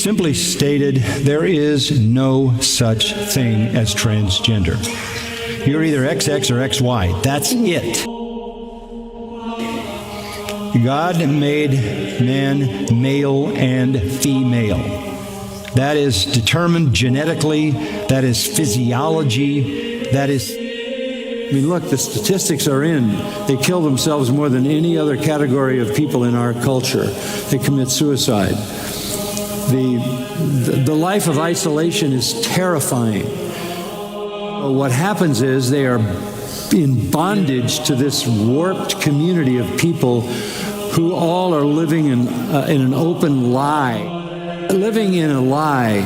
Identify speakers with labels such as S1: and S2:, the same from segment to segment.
S1: Simply stated, there is no such thing as transgender. You're either XX or XY. That's it. God made man male and female. That is determined genetically. That is physiology. That is... I mean, look, the statistics are in. They kill themselves more than any other category of people in our culture. They commit suicide. The life of isolation is terrifying. What happens is they are in bondage to this warped community of people who all are living in an open lie. Living in a lie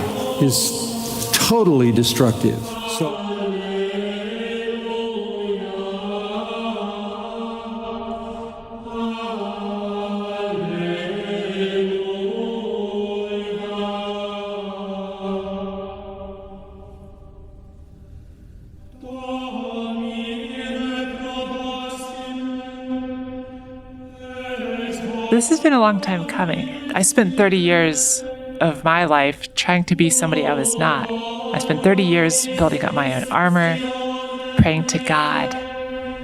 S1: is totally destructive. So.
S2: This has been a long time coming. I spent 30 years of my life trying to be somebody I was not. I spent 30 years building up my own armor, praying to God,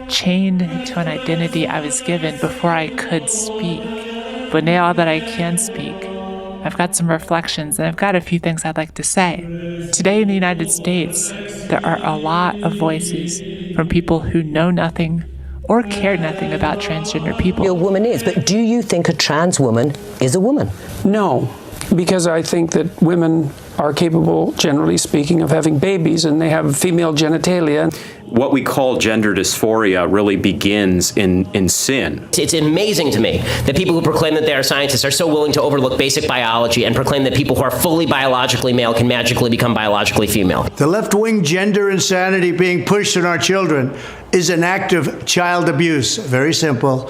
S2: chained to an identity I was given before I could speak. But now that I can speak, I've got some reflections and I've got a few things I'd like to say. Today in the United States, there are a lot of voices from people who know nothing or care nothing about transgender people.
S3: A woman is, but do you think a trans woman is a woman?
S4: No, because I think that women are capable, generally speaking, of having babies, and they have female genitalia.
S5: What we call gender dysphoria really begins in sin.
S3: It's amazing to me that people who proclaim that they are scientists are so willing to overlook basic biology and proclaim that people who are fully biologically male can magically become biologically female.
S6: The left-wing gender insanity being pushed on our children is an act of child abuse. Very simple.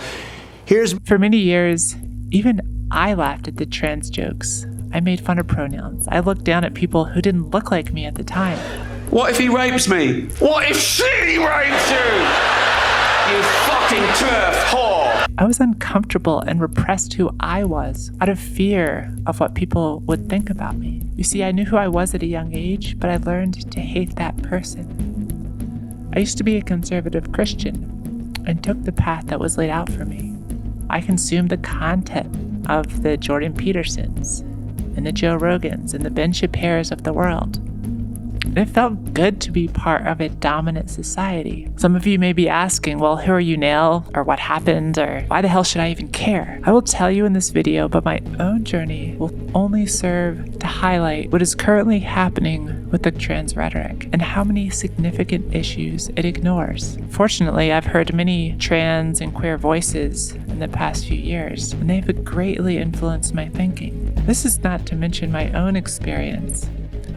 S2: For many years, even I laughed at the trans jokes. I made fun of pronouns. I looked down at people who didn't look like me at the time.
S7: What if he rapes me? What if she rapes you? You fucking turf whore!
S2: I was uncomfortable and repressed who I was out of fear of what people would think about me. You see, I knew who I was at a young age, but I learned to hate that person. I used to be a conservative Christian and took the path that was laid out for me. I consumed the content of the Jordan Petersons and the Joe Rogans and the Ben Shapiro's of the world. And it felt good to be part of a dominant society. Some of you may be asking, well, who are you now? Or what happened? Or why the hell should I even care? I will tell you in this video, but my own journey will only serve to highlight what is currently happening with the trans rhetoric and how many significant issues it ignores. Fortunately, I've heard many trans and queer voices in the past few years, and they've greatly influenced my thinking. This is not to mention my own experience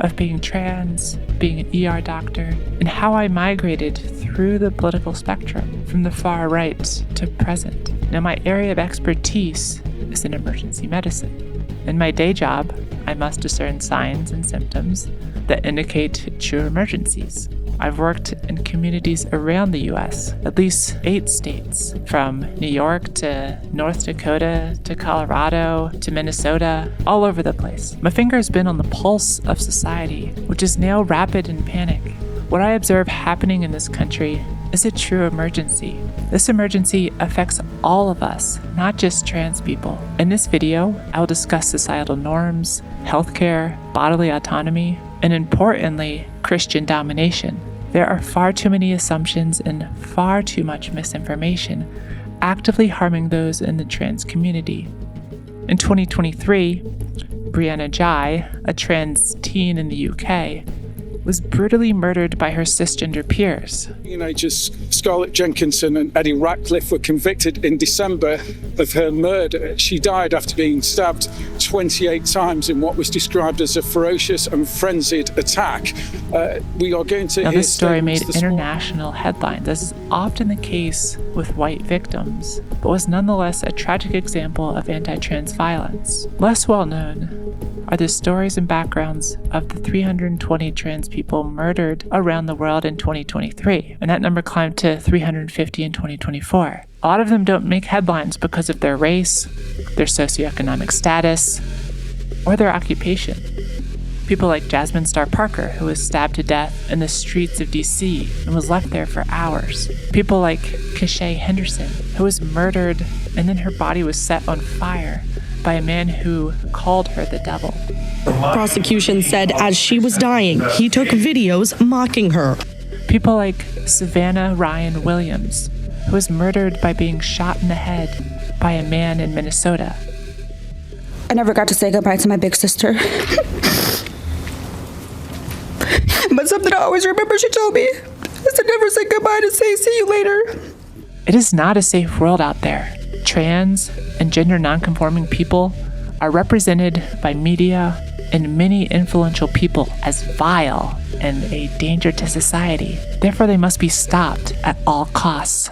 S2: of being trans, being an ER doctor, and how I migrated through the political spectrum from the far right to present. Now, my area of expertise is in emergency medicine. In my day job, I must discern signs and symptoms that indicate true emergencies. I've worked in communities around the US, at least 8 states, from New York to North Dakota to Colorado to Minnesota, all over the place. My finger has been on the pulse of society, which is now rapid in panic. What I observe happening in this country is a true emergency. This emergency affects all of us, not just trans people. In this video, I'll discuss societal norms, healthcare, bodily autonomy, and importantly, Christian domination. There are far too many assumptions and far too much misinformation actively harming those in the trans community. In 2023, Brianna Jai, a trans teen in the UK, was brutally murdered by her cisgender peers.
S4: Teenagers Scarlett Jenkinson and Eddie Ratcliffe were convicted in December of her murder. She died after being stabbed 28 times in what was described as a ferocious and frenzied attack. We are going to...
S2: Now, this story made international headlines, as is often the case with white victims, but was nonetheless a tragic example of anti-trans violence. Less well known are the stories and backgrounds of the 320 trans people murdered around the world in 2023, and that number climbed to 350 in 2024. A lot of them don't make headlines because of their race, their socioeconomic status, or their occupation. People like Jasmine Star Parker, who was stabbed to death in the streets of DC and was left there for hours. People like Keshae Henderson, who was murdered and then her body was set on fire by a man who called her the devil.
S8: Prosecution said as she was dying, he took videos mocking her.
S2: People like Savannah Ryan Williams, who was murdered by being shot in the head by a man in Minnesota.
S9: I never got to say goodbye to my big sister. But something I always remember she told me is to never say goodbye, to say see you later.
S2: It is not a safe world out there. Trans and gender nonconforming people are represented by media and many influential people as vile and a danger to society. Therefore, they must be stopped at all costs.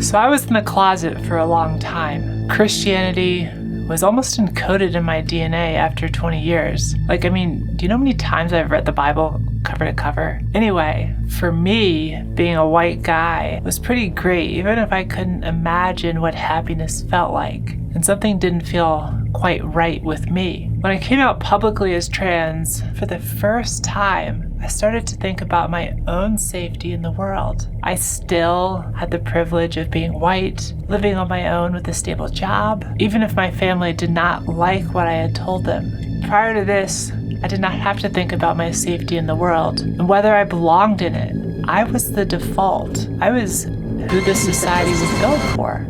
S2: So I was in the closet for a long time. Christianity was almost encoded in my DNA after 20 years. Do you know how many times I've read the Bible cover to cover? Anyway, for me, being a white guy was pretty great, even if I couldn't imagine what happiness felt like. And something didn't feel quite right with me. When I came out publicly as trans, for the first time, I started to think about my own safety in the world. I still had the privilege of being white, living on my own with a stable job, even if my family did not like what I had told them. Prior to this, I did not have to think about my safety in the world and whether I belonged in it. I was the default. I was who this society was built for.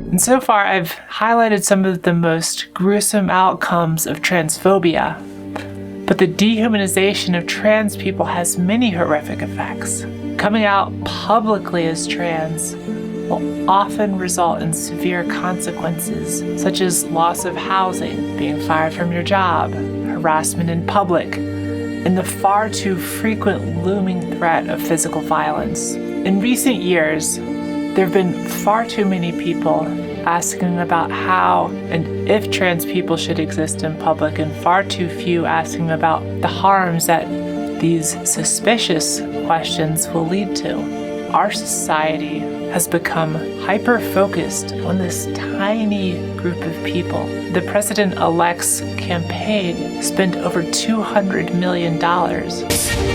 S2: And so far, I've highlighted some of the most gruesome outcomes of transphobia. But the dehumanization of trans people has many horrific effects. Coming out publicly as trans will often result in severe consequences, such as loss of housing, being fired from your job, harassment in public, and the far too frequent looming threat of physical violence. In recent years, there have been far too many people asking about how and if trans people should exist in public, and far too few asking about the harms that these suspicious questions will lead to. Our society has become hyper-focused on this tiny group of people. The president-elect's campaign spent over $200 million.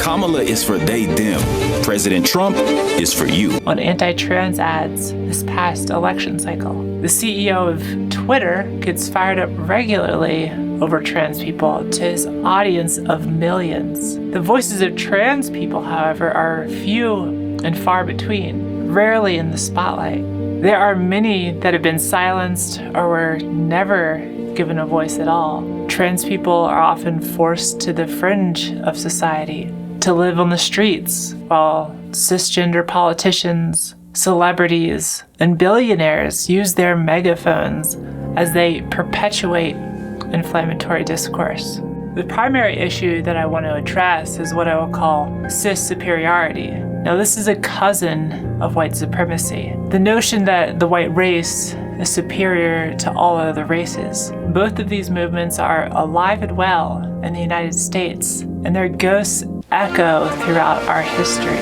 S10: Kamala is for they, them. President Trump is for you.
S2: On anti-trans ads this past election cycle. The CEO of Twitter gets fired up regularly over trans people to his audience of millions. The voices of trans people, however, are few and far between, rarely in the spotlight. There are many that have been silenced or were never given a voice at all. Trans people are often forced to the fringe of society, to live on the streets, while cisgender politicians, celebrities, and billionaires use their megaphones as they perpetuate inflammatory discourse. The primary issue that I want to address is what I will call cis superiority. Now, this is a cousin of white supremacy. The notion that the white race is superior to all other races. Both of these movements are alive and well in the United States, and their ghosts echo throughout our history.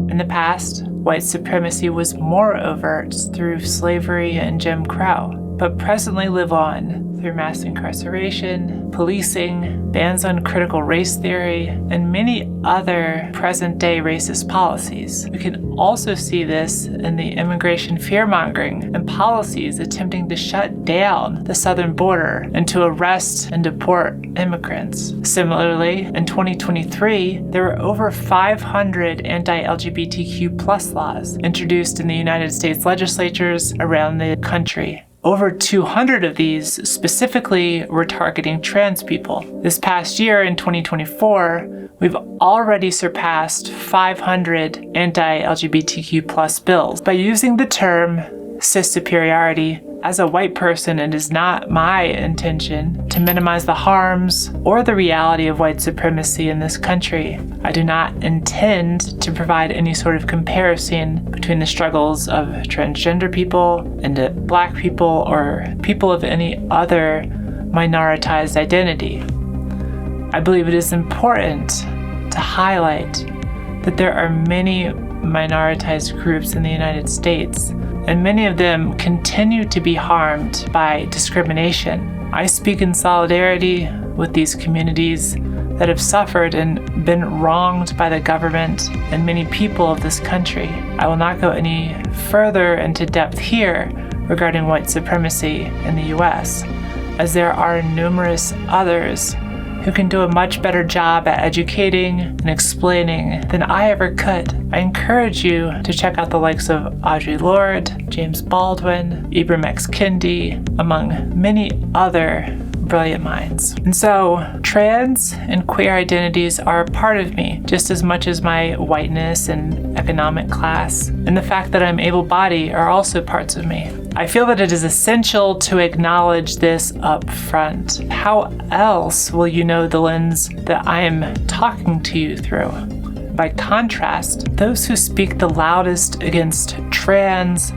S2: In the past, white supremacy was more overt through slavery and Jim Crow, but presently live on through mass incarceration, policing, bans on critical race theory, and many other present-day racist policies. We can also see this in the immigration fear-mongering and policies attempting to shut down the southern border and to arrest and deport immigrants. Similarly, in 2023, there were over 500 anti-LGBTQ+ laws introduced in the United States legislatures around the country. Over 200 of these specifically were targeting trans people. This past year, in 2024, we've already surpassed 500 anti-LGBTQ+ bills. By using the term cis superiority, as a white person, it is not my intention to minimize the harms or the reality of white supremacy in this country. I do not intend to provide any sort of comparison between the struggles of transgender people and Black people or people of any other minoritized identity. I believe it is important to highlight that there are many minoritized groups in the United States, and many of them continue to be harmed by discrimination. I speak in solidarity with these communities that have suffered and been wronged by the government and many people of this country. I will not go any further into depth here regarding white supremacy in the US, as there are numerous others who can do a much better job at educating and explaining than I ever could. I encourage you to check out the likes of Audre Lorde, James Baldwin, Ibram X. Kendi, among many other brilliant minds. And so, trans and queer identities are a part of me, just as much as my whiteness and economic class, and the fact that I'm able-bodied are also parts of me. I feel that it is essential to acknowledge this up front. How else will you know the lens that I am talking to you through? By contrast, those who speak the loudest against trans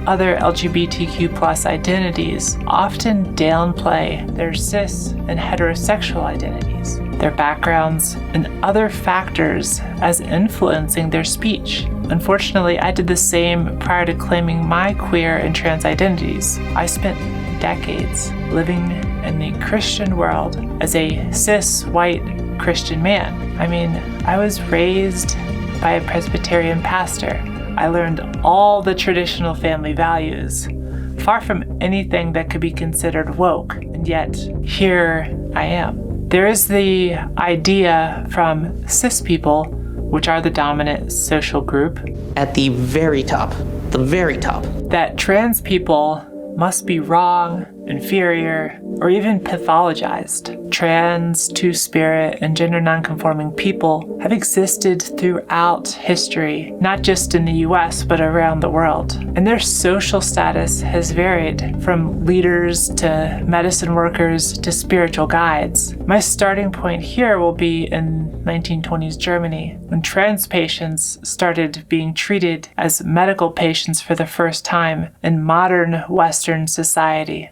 S2: other LGBTQ+ identities often downplay their cis and heterosexual identities, their backgrounds, and other factors as influencing their speech. Unfortunately, I did the same prior to claiming my queer and trans identities. I spent decades living in the Christian world as a cis, white Christian man. I mean, I was raised by a Presbyterian pastor. I learned all the traditional family values, far from anything that could be considered woke, and yet here I am. There is the idea from cis people, which are the dominant social group,
S3: At the very top,
S2: that trans people must be wrong, inferior, or even pathologized. Trans, two-spirit, and gender nonconforming people have existed throughout history, not just in the US, but around the world. And their social status has varied from leaders to medicine workers to spiritual guides. My starting point here will be in 1920s Germany, when trans patients started being treated as medical patients for the first time in modern Western society.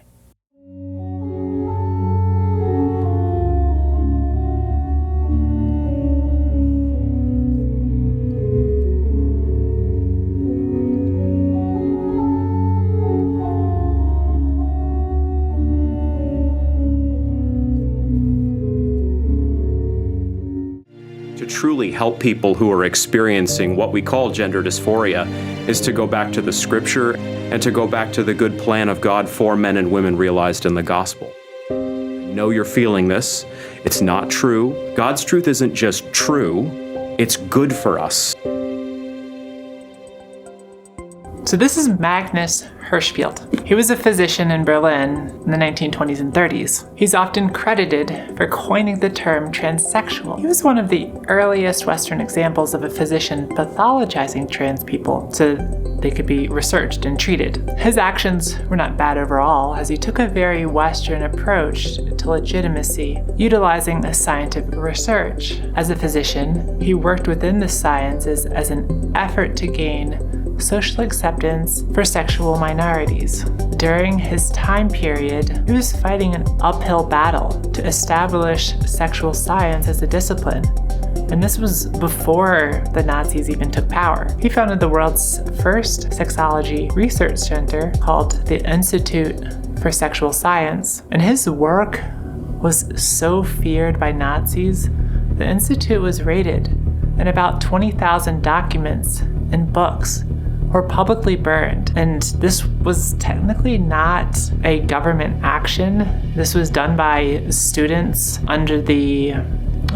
S5: Truly help people who are experiencing what we call gender dysphoria is to go back to the scripture and to go back to the good plan of God for men and women realized in the gospel. I know you're feeling this. It's not true. God's truth isn't just true, it's good for us.
S2: So this is Magnus Hirschfeld. He was a physician in Berlin in the 1920s and 30s. He's often credited for coining the term transsexual. He was one of the earliest Western examples of a physician pathologizing trans people so they could be researched and treated. His actions were not bad overall, as he took a very Western approach to legitimacy, utilizing a scientific research. As a physician, he worked within the sciences as an effort to gain social acceptance for sexual minorities. During his time period, he was fighting an uphill battle to establish sexual science as a discipline. And this was before the Nazis even took power. He founded the world's first sexology research center called the Institute for Sexual Science. And his work was so feared by Nazis, the Institute was raided, and about 20,000 documents and books were publicly burned. And this was technically not a government action. This was done by students under the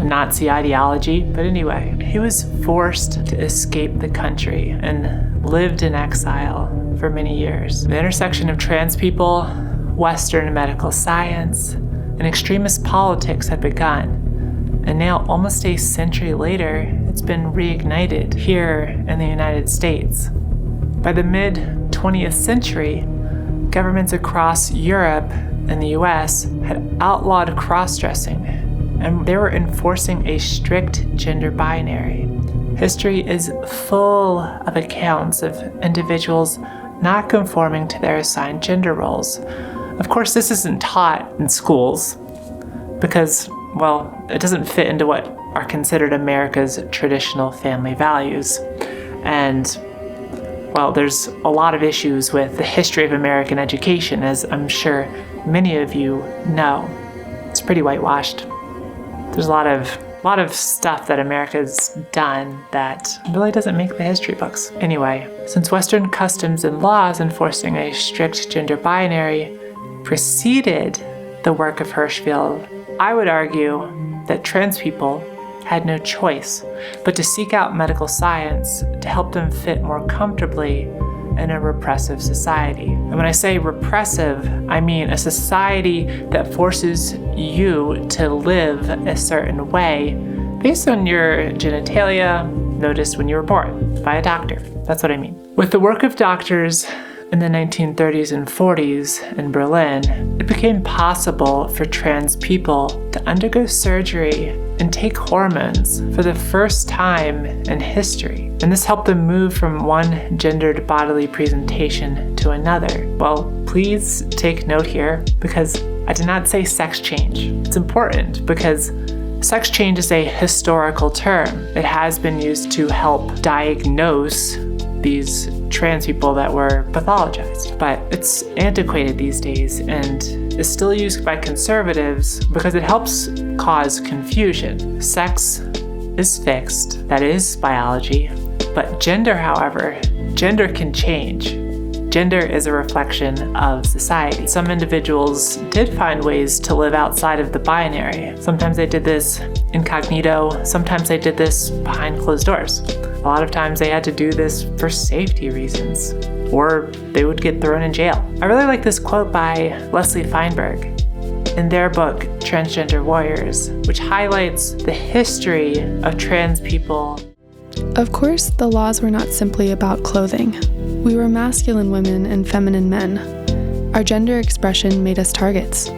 S2: Nazi ideology. But anyway, he was forced to escape the country and lived in exile for many years. The intersection of trans people, Western medical science, and extremist politics had begun. And now, almost a century later, it's been reignited here in the United States. By the mid-20th century, governments across Europe and the US had outlawed cross-dressing, and they were enforcing a strict gender binary. History is full of accounts of individuals not conforming to their assigned gender roles. Of course, this isn't taught in schools, because well, it doesn't fit into what are considered America's traditional family values. And, well, there's a lot of issues with the history of American education, as I'm sure many of you know. It's pretty whitewashed. There's a lot of stuff that America's done that really doesn't make the history books. Anyway, since Western customs and laws enforcing a strict gender binary preceded the work of Hirschfeld, I would argue that trans people had no choice but to seek out medical science to help them fit more comfortably in a repressive society. And when I say repressive, I mean a society that forces you to live a certain way based on your genitalia noticed when you were born by a doctor. That's what I mean. With the work of doctors in the 1930s and 40s in Berlin, it became possible for trans people to undergo surgery and take hormones for the first time in history. And this helped them move from one gendered bodily presentation to another. Well, please take note here, because I did not say sex change. It's important because sex change is a historical term. It has been used to help diagnose these trans people that were pathologized. But it's antiquated these days and is still used by conservatives because it helps cause confusion. Sex is fixed, that is biology, but gender, however, gender can change. Gender is a reflection of society. Some individuals did find ways to live outside of the binary. Sometimes they did this incognito, sometimes they did this behind closed doors. A lot of times they had to do this for safety reasons, or they would get thrown in jail. I really like this quote by Leslie Feinberg in their book, Transgender Warriors, which highlights the history of trans people.
S11: Of course, the laws were not simply about clothing. We were masculine women and feminine men. Our gender expression made us targets.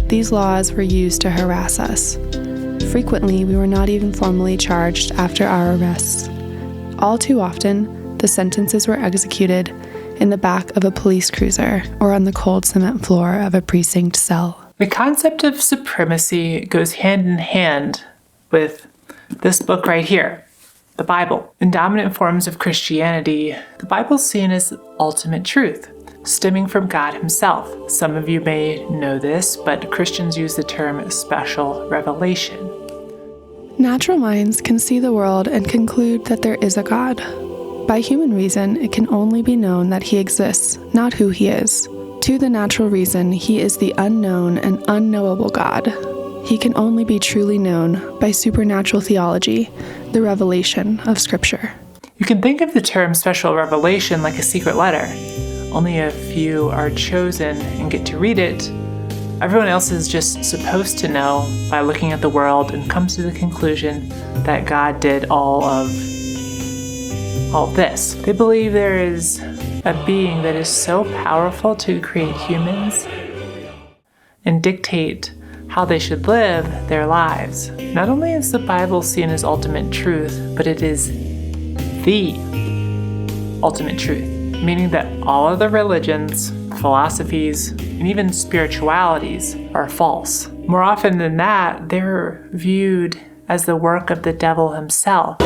S11: These laws were used to harass us. Frequently, we were not even formally charged after our arrests. All too often, the sentences were executed in the back of a police cruiser or on the cold cement floor of a precinct cell.
S2: The concept of supremacy goes hand in hand with this book right here, the Bible. In dominant forms of Christianity, the Bible is seen as ultimate truth, stemming from God himself. Some of you may know this, but Christians use the term special revelation.
S11: Natural minds can see the world and conclude that there is a God. By human reason, it can only be known that he exists, not who he is. To the natural reason, he is the unknown and unknowable God. He can only be truly known by supernatural theology, the revelation of Scripture.
S2: You can think of the term special revelation like a secret letter. Only a few are chosen and get to read it. Everyone else is just supposed to know by looking at the world and comes to the conclusion that God did all of this. They believe there is a being that is so powerful to create humans and dictate how they should live their lives. Not only is the Bible seen as ultimate truth, but it is the ultimate truth, meaning that all other religions, philosophies, and even spiritualities are false. More often than that, they're viewed as the work of the devil himself.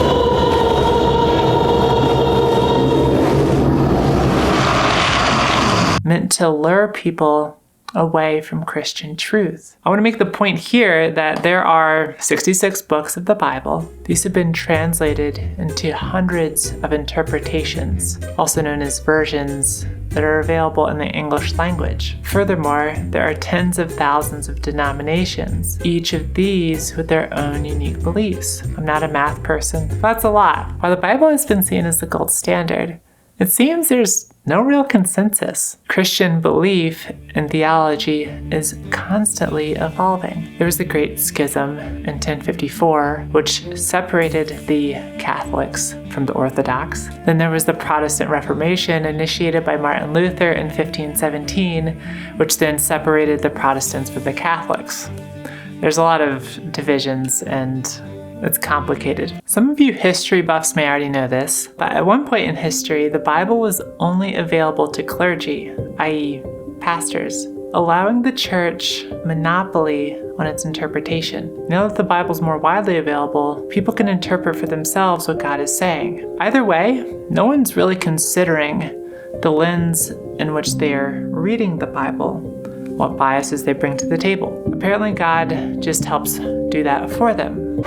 S2: Meant to lure people away from Christian truth. I want to make the point here that there are 66 books of the Bible. These have been translated into hundreds of interpretations, also known as versions, that are available in the English language. Furthermore, there are tens of thousands of denominations, each of these with their own unique beliefs. I'm not a math person, but that's a lot. While the Bible has been seen as the gold standard, it seems there's no real consensus. Christian belief and theology is constantly evolving. There was the Great Schism in 1054, which separated the Catholics from the Orthodox. Then there was the Protestant Reformation initiated by Martin Luther in 1517, which then separated the Protestants from the Catholics. There's a lot of divisions and it's complicated. Some of you history buffs may already know this, but at one point in history, the Bible was only available to clergy, i.e., pastors, allowing the church monopoly on its interpretation. Now that the Bible's more widely available, people can interpret for themselves what God is saying. Either way, no one's really considering the lens in which they are reading the Bible, what biases they bring to the table. Apparently, God just helps do that for them.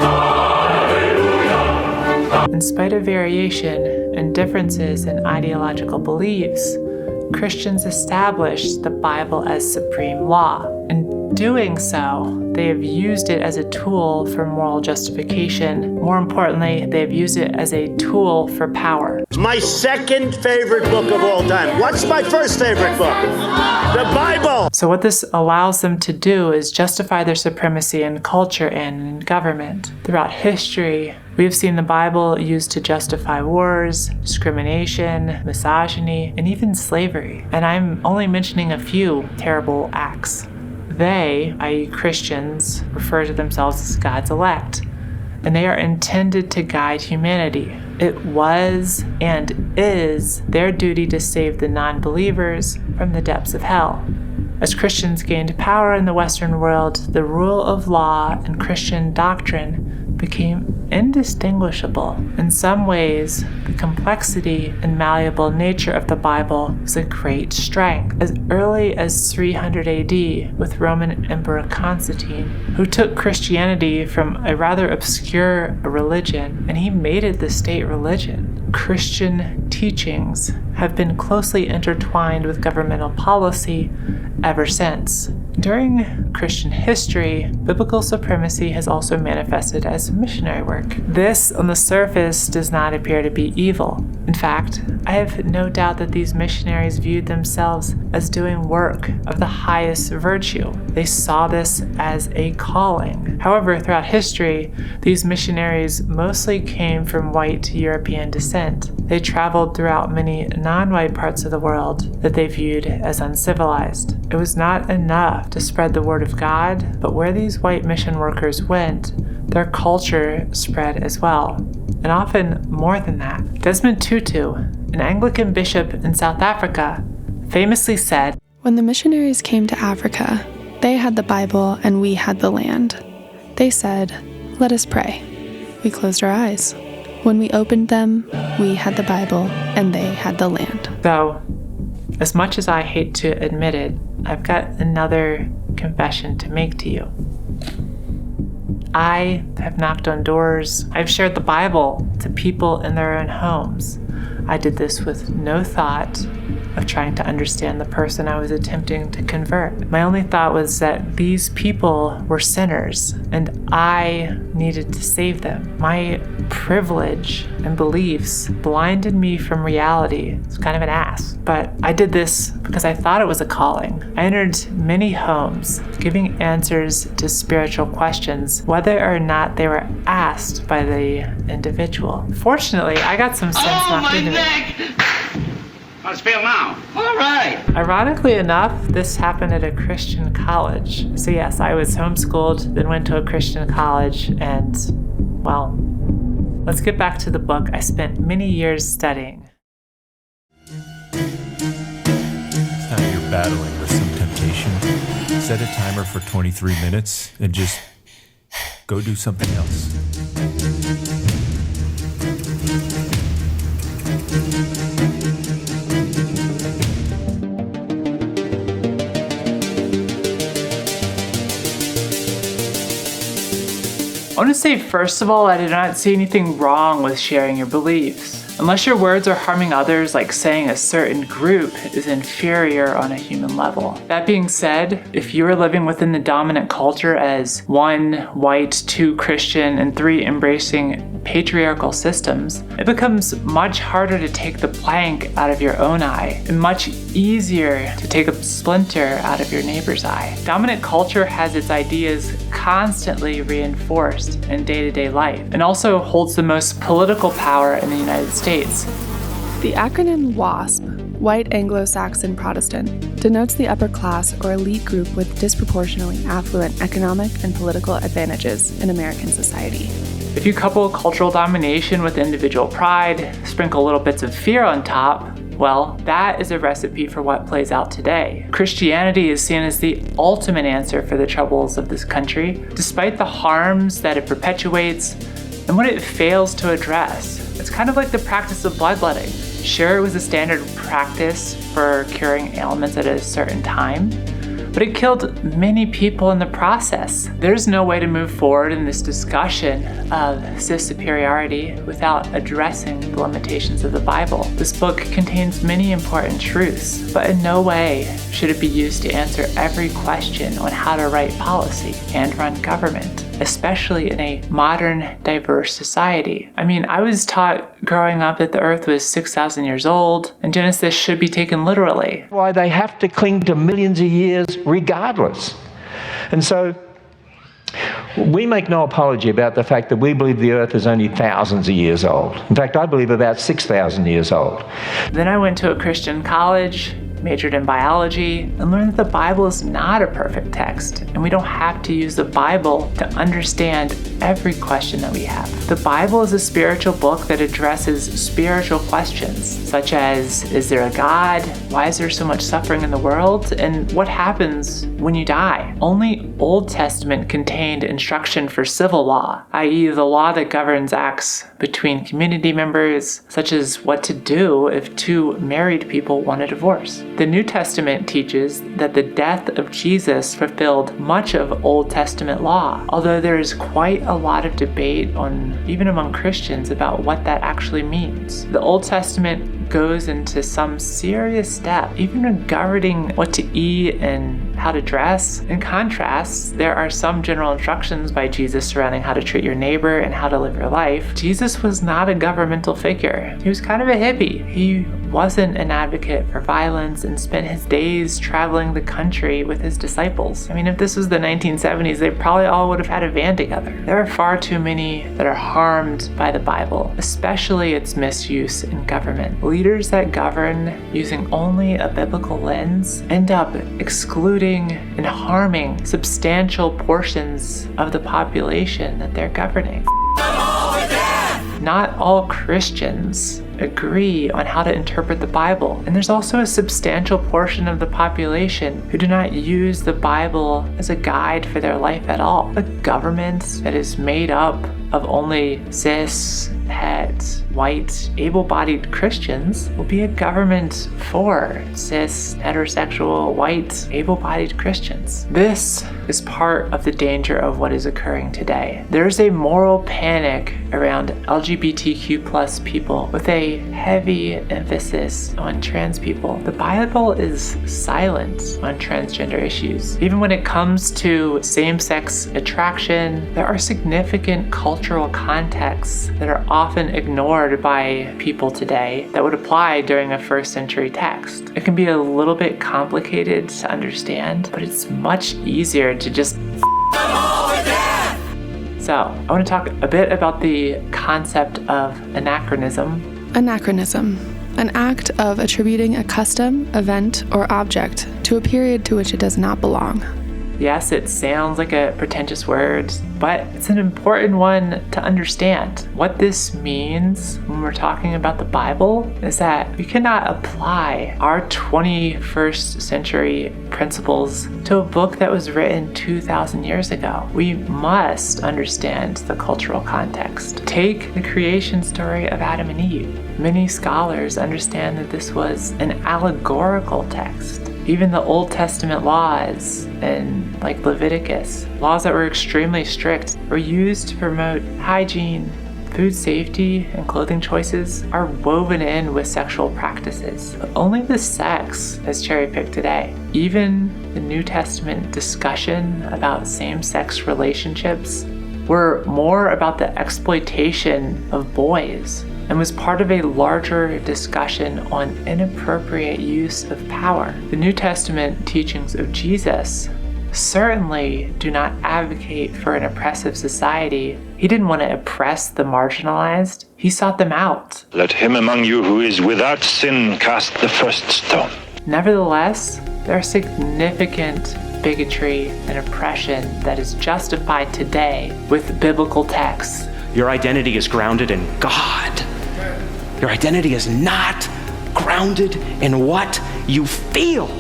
S2: In spite of variation and differences in ideological beliefs, Christians established the Bible as supreme law. In doing so, they have used it as a tool for moral justification. More importantly, they have used it as a tool for power.
S12: My second favorite book of all time. What's my first favorite book? The Bible!
S2: So what this allows them to do is justify their supremacy in culture and in government. Throughout history, we have seen the Bible used to justify wars, discrimination, misogyny, and even slavery. And I'm only mentioning a few terrible acts. They, i.e. Christians, refer to themselves as God's elect, and they are intended to guide humanity. It was and is their duty to save the non-believers from the depths of hell. As Christians gained power in the Western world, the rule of law and Christian doctrine became indistinguishable. In some ways, the complexity and malleable nature of the Bible was a great strength. As early as 300 AD, with Roman Emperor Constantine, who took Christianity from a rather obscure religion and he made it the state religion. Christian teachings have been closely intertwined with governmental policy ever since. During Christian history, biblical supremacy has also manifested as missionary work. This, on the surface, does not appear to be evil. In fact, I have no doubt that these missionaries viewed themselves as doing work of the highest virtue. They saw this as a calling. However, throughout history, these missionaries mostly came from white European descent. They traveled throughout many non-white parts of the world that they viewed as uncivilized. It was not enough to spread the word of God, but where these white mission workers went, their culture spread as well, and often more than that. Desmond Tutu, an Anglican bishop in South Africa, famously said,
S11: "When the missionaries came to Africa, they had the Bible and we had the land. They said, 'Let us pray.' We closed our eyes. When we opened them, we had the Bible and they had the land."
S2: Though, as much as I hate to admit it, I've got another confession to make to you. I have knocked on doors. I've shared the Bible to people in their own homes. I did this with no thought of trying to understand the person I was attempting to convert. My only thought was that these people were sinners and I needed to save them. My privilege and beliefs blinded me from reality. It's kind of an ass, but I did this because I thought it was a calling. I entered many homes, giving answers to spiritual questions, whether or not they were asked by the individual. Fortunately, I got some sense knocked into me.
S7: How's it feel now? All right.
S2: Ironically enough, this happened at a Christian college. So yes, I was homeschooled, then went to a Christian college, and, well, let's get back to the book I spent many years studying.
S13: Next time you're battling with some temptation, set a timer for 23 minutes and just go do something else.
S2: I want to say, first of all, I did not see anything wrong with sharing your beliefs. Unless your words are harming others, like saying a certain group is inferior on a human level. That being said, if you are living within the dominant culture as 1 white, 2 Christian, and 3 embracing patriarchal systems, it becomes much harder to take the plank out of your own eye and much easier to take a splinter out of your neighbor's eye. Dominant culture has its ideas constantly reinforced in day-to-day life and also holds the most political power in the United States.
S11: The acronym WASP, White Anglo-Saxon Protestant, denotes the upper class or elite group with disproportionately affluent economic and political advantages in American society.
S2: If you couple cultural domination with individual pride, sprinkle little bits of fear on top, Well, that is a recipe for what plays out today. Christianity is seen as the ultimate answer for the troubles of this country, despite the harms that it perpetuates and what it fails to address. It's kind of like the practice of bloodletting. Sure, it was a standard practice for curing ailments at a certain time, but it killed many people in the process. There's no way to move forward in this discussion of cis superiority without addressing the limitations of the Bible. This book contains many important truths, but in no way should it be used to answer every question on how to write policy and run government, especially in a modern, diverse society. I mean, I was taught growing up that the earth was 6,000 years old, and Genesis should be taken literally.
S14: Why they have to cling to millions of years regardless. And so we make no apology about the fact that we believe the earth is only thousands of years old. In fact, I believe about 6,000 years old.
S2: Then I went to a Christian college, majored in biology, and learned that the Bible is not a perfect text, and we don't have to use the Bible to understand every question that we have. The Bible is a spiritual book that addresses spiritual questions, such as, is there a God? Why is there so much suffering in the world? And what happens when you die? Only Old Testament contained instruction for civil law, i.e. the law that governs acts between community members, such as what to do if two married people want a divorce. The New Testament teaches that the death of Jesus fulfilled much of Old Testament law, although there is quite a lot of debate even among Christians about what that actually means. The Old Testament goes into some serious depth, even regarding what to eat and how to dress. In contrast, there are some general instructions by Jesus surrounding how to treat your neighbor and how to live your life. Jesus was not a governmental figure. He was kind of a hippie. He wasn't an advocate for violence and spent his days traveling the country with his disciples. I mean, if this was the 1970s, they probably all would have had a van together. There are far too many that are harmed by the Bible, especially its misuse in government. Leaders that govern using only a biblical lens end up excluding and harming substantial portions of the population that they're governing. Not all Christians agree on how to interpret the Bible, and there's also a substantial portion of the population who do not use the Bible as a guide for their life at all. A government that is made up of only cis, het, white, able-bodied Christians will be a government for cis, heterosexual, white, able-bodied Christians. This is part of the danger of what is occurring today. There's a moral panic around LGBTQ+ people with a heavy emphasis on trans people. The Bible is silent on transgender issues. Even when it comes to same-sex attraction, there are significant cultural contexts that are often ignored by people today that would apply during a first century text. It can be a little bit complicated to understand, but it's much easier to just So, I want to talk a bit about the concept of anachronism.
S11: Anachronism, an act of attributing a custom, event, or object to a period to which it does not belong.
S2: Yes, it sounds like a pretentious word, but it's an important one to understand. What this means when we're talking about the Bible is that we cannot apply our 21st century principles to a book that was written 2,000 years ago. We must understand the cultural context. Take the creation story of Adam and Eve. Many scholars understand that this was an allegorical text. Even the Old Testament laws, and like Leviticus, laws that were extremely strict, were used to promote hygiene, food safety, and clothing choices are woven in with sexual practices. But only the sex is cherry-picked today. Even the New Testament discussion about same-sex relationships were more about the exploitation of boys and was part of a larger discussion on inappropriate use of power. The New Testament teachings of Jesus certainly do not advocate for an oppressive society. He didn't want to oppress the marginalized. He sought them out.
S15: Let him among you who is without sin cast the first stone.
S2: Nevertheless, there are significant bigotry and oppression that is justified today with biblical texts.
S3: Your identity is grounded in God. Your identity is not grounded
S16: grounded in what you feel.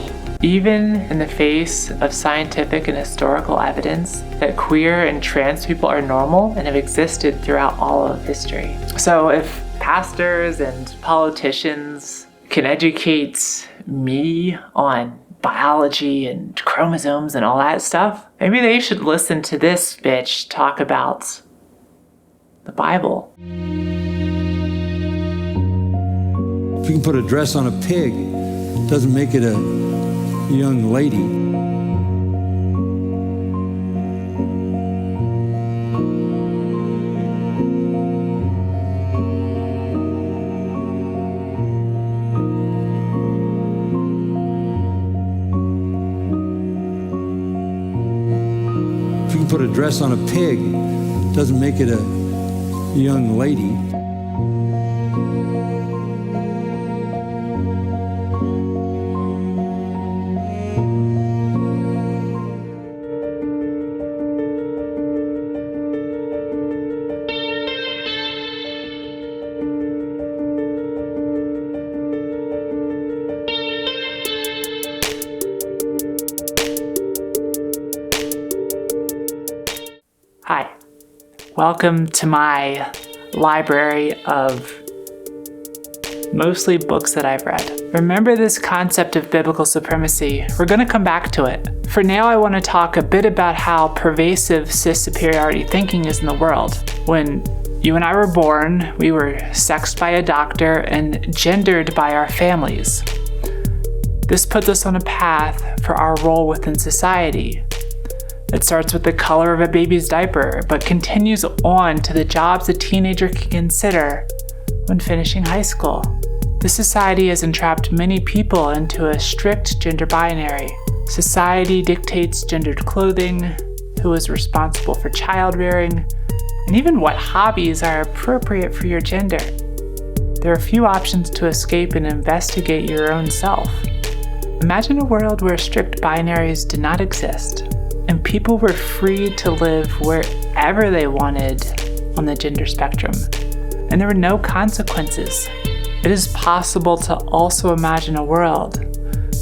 S2: Even in the face of scientific and historical evidence that queer and trans people are normal and have existed throughout all of history. So if pastors and politicians can educate me on biology and chromosomes and all that stuff, maybe they should listen to this bitch talk about the Bible.
S1: If you can put a dress on a pig, doesn't make it a young lady. If you can put a dress on a pig, doesn't make it a young lady.
S2: Hi, welcome to my library of mostly books that I've read. Remember this concept of biblical supremacy. We're going to come back to it. For now, I want to talk a bit about how pervasive cis superiority thinking is in the world. When you and I were born, we were sexed by a doctor and gendered by our families. This puts us on a path for our role within society. It starts with the color of a baby's diaper, but continues on to the jobs a teenager can consider when finishing high school. This society has entrapped many people into a strict gender binary. Society dictates gendered clothing, who is responsible for child rearing, and even what hobbies are appropriate for your gender. There are few options to escape and investigate your own self. Imagine a world where strict binaries did not exist, and people were free to live wherever they wanted on the gender spectrum, and there were no consequences. It is possible to also imagine a world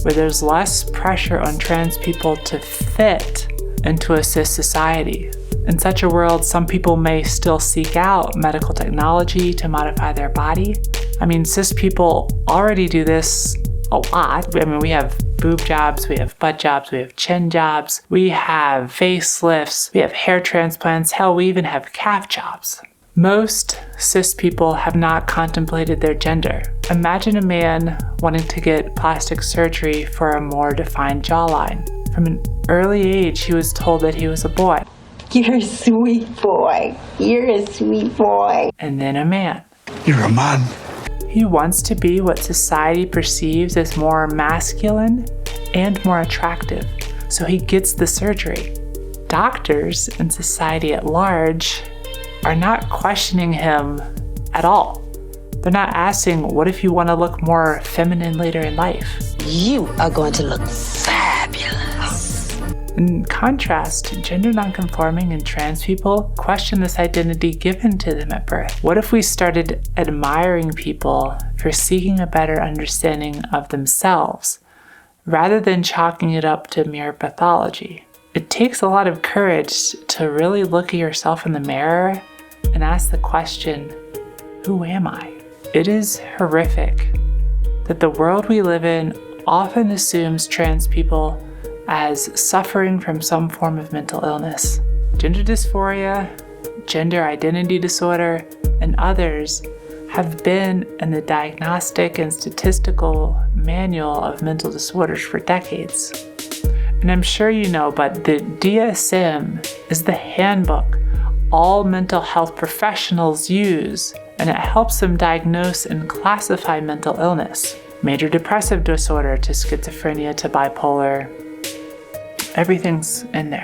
S2: where there's less pressure on trans people to fit into a cis society. In such a world, some people may still seek out medical technology to modify their body. I mean, cis people already do this a lot. I mean, we have boob jobs, we have butt jobs, we have chin jobs, we have facelifts, we have hair transplants, hell, we even have calf jobs. Most cis people have not contemplated their gender. Imagine a man wanting to get plastic surgery for a more defined jawline. From an early age, he was told that he was a boy.
S17: You're a sweet boy. You're a sweet boy.
S2: And then a man.
S17: You're a man.
S2: He wants to be what society perceives as more masculine and more attractive, so he gets the surgery. Doctors and society at large are not questioning him at all. They're not asking, what if you want to look more feminine later in life?
S17: You are going to look fabulous.
S2: In contrast, gender nonconforming and trans people question this identity given to them at birth. What if we started admiring people for seeking a better understanding of themselves, rather than chalking it up to mere pathology? It takes a lot of courage to really look at yourself in the mirror and ask the question, who am I? It is horrific that the world we live in often assumes trans people as suffering from some form of mental illness. Gender dysphoria, gender identity disorder, and others have been in the diagnostic and statistical manual of mental disorders for decades. And I'm sure you know, but the DSM is the handbook all mental health professionals use, and it helps them diagnose and classify mental illness. Major depressive disorder to schizophrenia to bipolar. Everything's in there.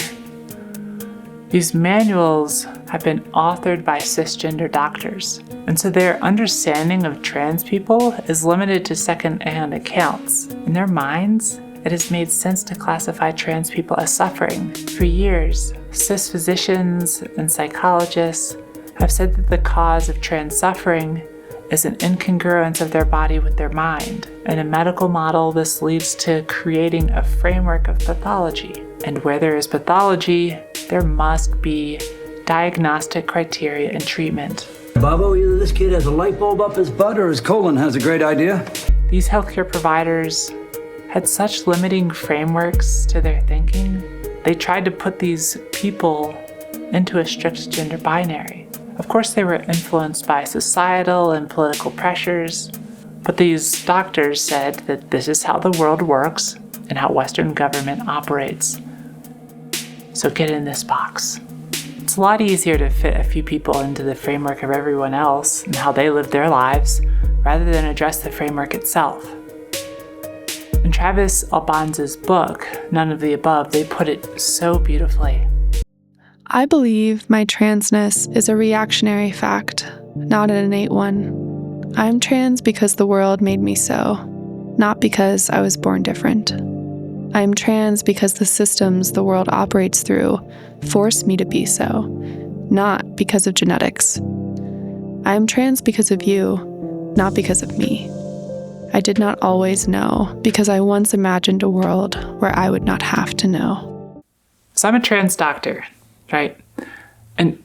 S2: These manuals have been authored by cisgender doctors, and so their understanding of trans people is limited to second-hand accounts. In their minds, it has made sense to classify trans people as suffering. For years, cis physicians and psychologists have said that the cause of trans suffering is an incongruence of their body with their mind. In a medical model, this leads to creating a framework of pathology. And where there is pathology, there must be diagnostic criteria and treatment.
S18: Bobo, either this kid has a light bulb up his butt or his colon has a great idea.
S2: These healthcare providers had such limiting frameworks to their thinking. They tried to put these people into a strict gender binary. Of course, they were influenced by societal and political pressures, but these doctors said that this is how the world works and how Western government operates. So get in this box. It's a lot easier to fit a few people into the framework of everyone else and how they live their lives, rather than address the framework itself. In Travis Albanza's book, None of the Above, they put it so beautifully.
S11: I believe my transness is a reactionary fact, not an innate one. I'm trans because the world made me so, not because I was born different. I'm trans because the systems the world operates through force me to be so, not because of genetics. I'm trans because of you, not because of me. I did not always know because I once imagined a world where I would not have to know.
S2: So I'm a trans doctor, right? In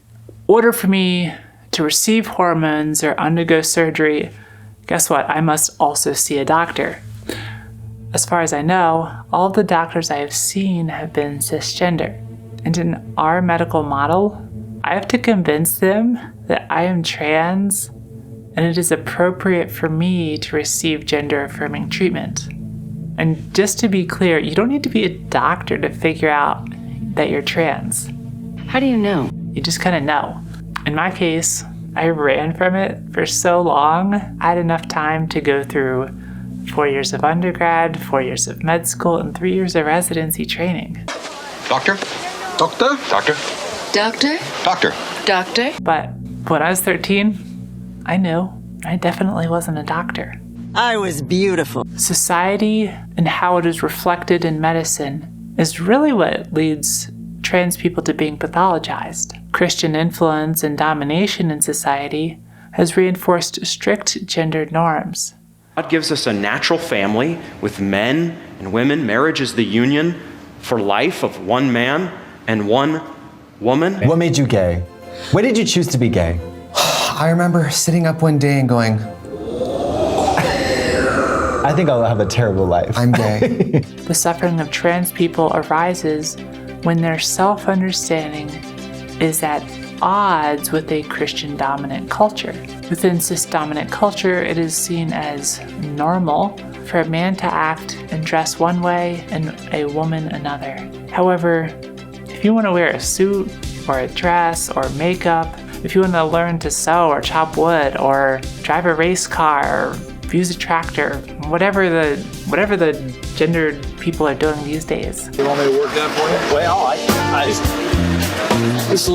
S2: order for me to receive hormones or undergo surgery, guess what? I must also see a doctor. As far as I know, all of the doctors I have seen have been cisgender. And in our medical model, I have to convince them that I am trans and it is appropriate for me to receive gender-affirming treatment. And just to be clear, you don't need to be a doctor to figure out that you're trans.
S19: How do you know?
S2: You just kind of know. In my case, I ran from it for so long, I had enough time to go through 4 years of undergrad, 4 years of med school, and 3 years of residency training.
S20: Doctor? Doctor? Doctor?
S19: Doctor?
S20: Doctor?
S19: Doctor?
S2: But when I was 13, I knew I definitely wasn't a doctor.
S19: I was beautiful.
S2: Society and how it is reflected in medicine is really what leads trans people to being pathologized. Christian influence and domination in society has reinforced strict gender norms.
S5: God gives us a natural family with men and women. Marriage is the union for life of one man and one woman.
S21: What made you gay? When did you choose to be gay? I remember sitting up one day and going, I think I'll have a terrible life. I'm gay.
S2: The suffering of trans people arises when their self-understanding is at odds with a Christian dominant culture. Within cis-dominant culture, it is seen as normal for a man to act and dress one way and a woman another. However, if you want to wear a suit or a dress or makeup, if you want to learn to sew or chop wood or drive a race car or use a tractor, whatever the gendered people are doing these days.
S22: You want me to work that for you? Well, this is a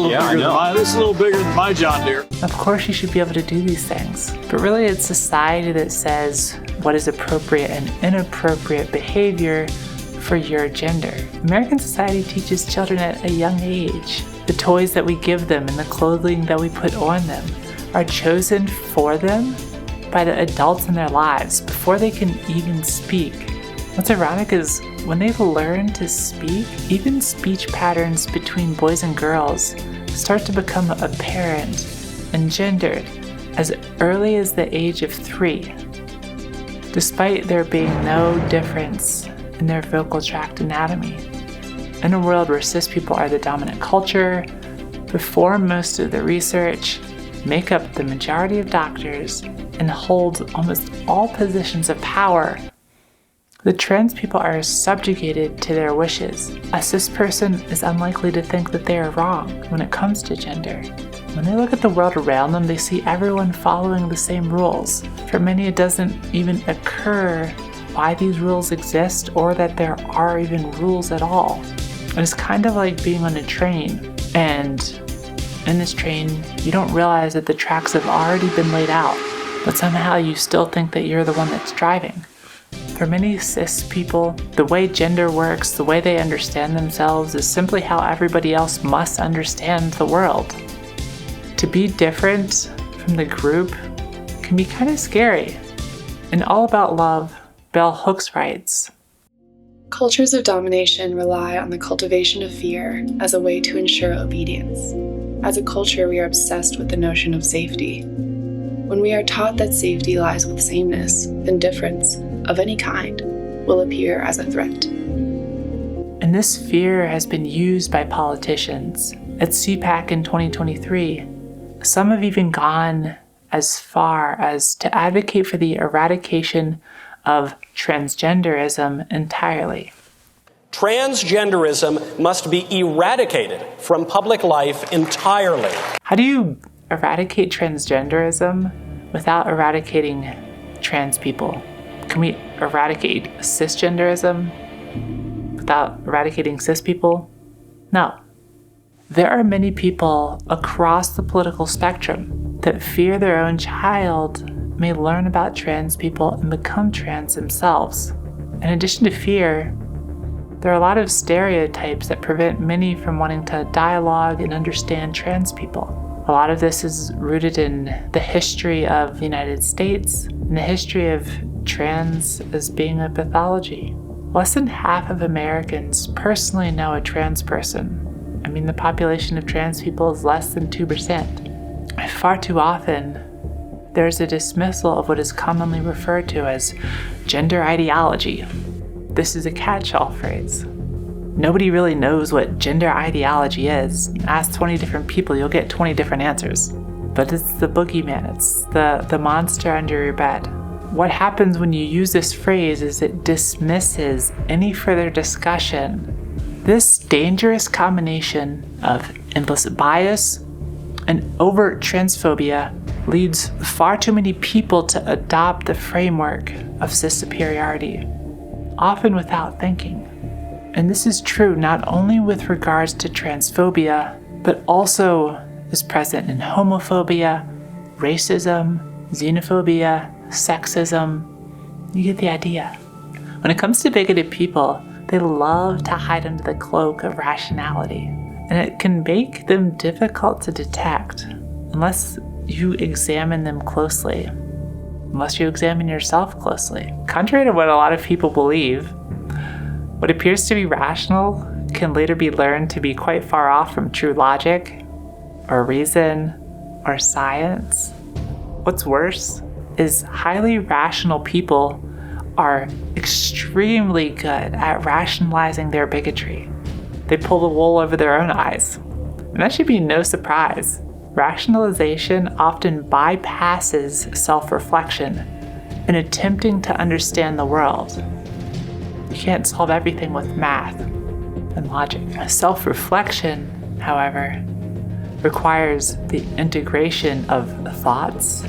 S22: little bigger than my John Deere.
S2: Of course you should be able to do these things, but really it's society that says what is appropriate and inappropriate behavior for your gender. American society teaches children at a young age. The toys that we give them and the clothing that we put on them are chosen for them by the adults in their lives before they can even speak. What's ironic is when they've learned to speak, even speech patterns between boys and girls start to become apparent and gendered as early as the age of 3, despite there being no difference in their vocal tract anatomy. In a world where cis people are the dominant culture, perform most of the research, make up the majority of doctors, and hold almost all positions of power, the trans people are subjugated to their wishes. A cis person is unlikely to think that they are wrong when it comes to gender. When they look at the world around them, they see everyone following the same rules. For many, it doesn't even occur why these rules exist or that there are even rules at all. And it's kind of like being on a train, and in this train, you don't realize that the tracks have already been laid out, but somehow you still think that you're the one that's driving. For many cis people, the way gender works, the way they understand themselves, is simply how everybody else must understand the world. To be different from the group can be kind of scary. In All About Love, Bell Hooks writes,
S11: Cultures of domination rely on the cultivation of fear as a way to ensure obedience. As a culture, we are obsessed with the notion of safety. When we are taught that safety lies with sameness, then difference, of any kind, will appear as a threat.
S2: And this fear has been used by politicians. At CPAC in 2023, some have even gone as far as to advocate for the eradication of transgenderism entirely.
S4: Transgenderism must be eradicated from public life entirely.
S2: How do you eradicate transgenderism without eradicating trans people? Can we eradicate cisgenderism without eradicating cis people? No. There are many people across the political spectrum that fear their own child may learn about trans people and become trans themselves. In addition to fear, there are a lot of stereotypes that prevent many from wanting to dialogue and understand trans people. A lot of this is rooted in the history of the United States and the history of trans as being a pathology. Less than half of Americans personally know a trans person. I mean, the population of trans people is less than 2%. Far too often, there's a dismissal of what is commonly referred to as gender ideology. This is a catch-all phrase. Nobody really knows what gender ideology is. Ask 20 different people, you'll get 20 different answers. But it's the boogeyman, it's the monster under your bed. What happens when you use this phrase is it dismisses any further discussion. This dangerous combination of implicit bias and overt transphobia leads far too many people to adopt the framework of cis superiority, often without thinking. And this is true not only with regards to transphobia, but also is present in homophobia, racism, xenophobia, sexism. You get the idea. When it comes to bigoted people, they love to hide under the cloak of rationality, and it can make them difficult to detect unless you examine them closely, unless you examine yourself closely. Contrary to what a lot of people believe, what appears to be rational can later be learned to be quite far off from true logic, or reason, or science. What's worse is highly rational people are extremely good at rationalizing their bigotry. They pull the wool over their own eyes. And that should be no surprise. Rationalization often bypasses self-reflection in attempting to understand the world. You can't solve everything with math and logic. Self-reflection, however, requires the integration of thoughts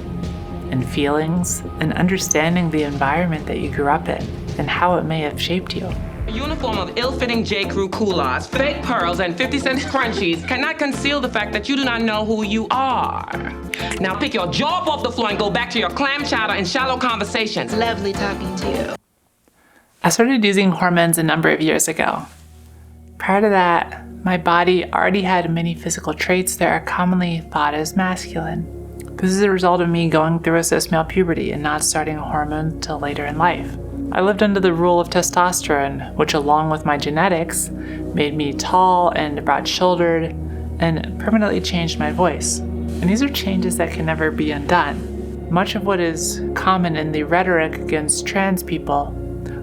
S2: and feelings and understanding the environment that you grew up in and how it may have shaped you.
S6: A uniform of ill-fitting J.Crew culottes, fake pearls, and 50-cent scrunchies cannot conceal the fact that you do not know who you are. Now pick your jaw up off the floor and go back to your clam chowder and shallow conversations. Lovely talking to you.
S2: I started using hormones a number of years ago. Prior to that, my body already had many physical traits that are commonly thought as masculine. This is a result of me going through a cis-male puberty and not starting a hormone until later in life. I lived under the rule of testosterone, which along with my genetics, made me tall and broad-shouldered and permanently changed my voice. And these are changes that can never be undone. Much of what is common in the rhetoric against trans people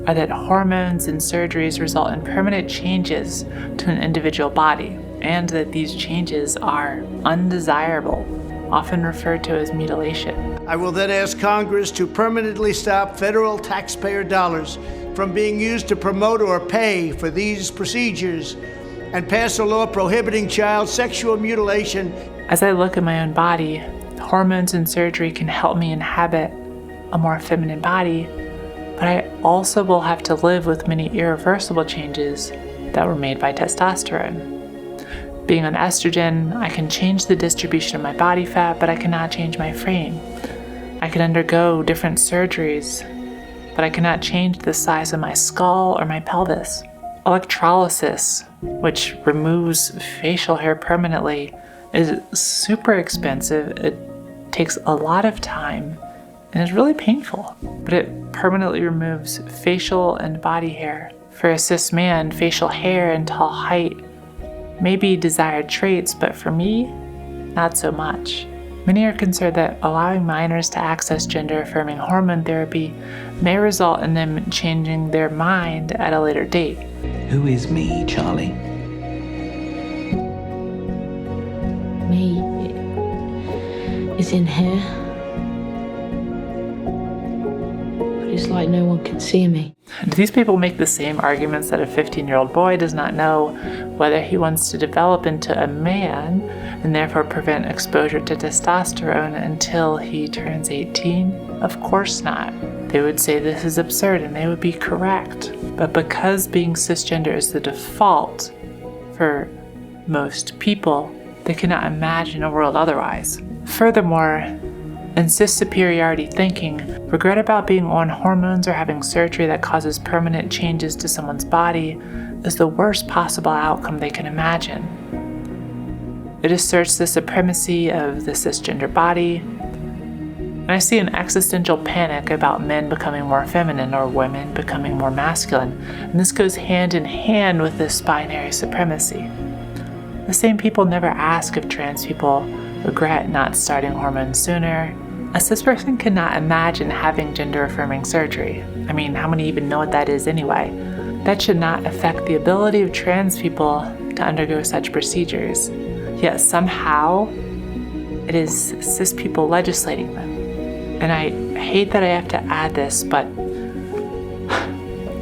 S2: are that hormones and surgeries result in permanent changes to an individual body, and that these changes are undesirable, often referred to as mutilation.
S23: I will then ask Congress to permanently stop federal taxpayer dollars from being used to promote or pay for these procedures and pass a law prohibiting child sexual mutilation.
S2: As I look at my own body, hormones and surgery can help me inhabit a more feminine body, but I also will have to live with many irreversible changes that were made by testosterone. Being on estrogen, I can change the distribution of my body fat, but I cannot change my frame. I can undergo different surgeries, but I cannot change the size of my skull or my pelvis. Electrolysis, which removes facial hair permanently, is super expensive. It takes a lot of time and is really painful, but it permanently removes facial and body hair. For a cis man, facial hair and tall height may be desired traits, but for me, not so much. Many are concerned that allowing minors to access gender-affirming hormone therapy may result in them changing their mind at a later date.
S16: Who is me, Charlie?
S8: Me is in here. But it's like no one can see me.
S2: Do these people make the same arguments that a 15-year-old boy does not know whether he wants to develop into a man and therefore prevent exposure to testosterone until he turns 18? Of course not. They would say this is absurd and they would be correct. But because being cisgender is the default for most people, they cannot imagine a world otherwise. Furthermore, in cis superiority thinking, regret about being on hormones or having surgery that causes permanent changes to someone's body is the worst possible outcome they can imagine. It asserts the supremacy of the cisgender body, and I see an existential panic about men becoming more feminine or women becoming more masculine, and this goes hand in hand with this binary supremacy. The same people never ask if trans people regret not starting hormones sooner. A cis person cannot imagine having gender-affirming surgery. I mean, how many even know what that is anyway? That should not affect the ability of trans people to undergo such procedures. Yet somehow, it is cis people legislating them. And I hate that I have to add this, but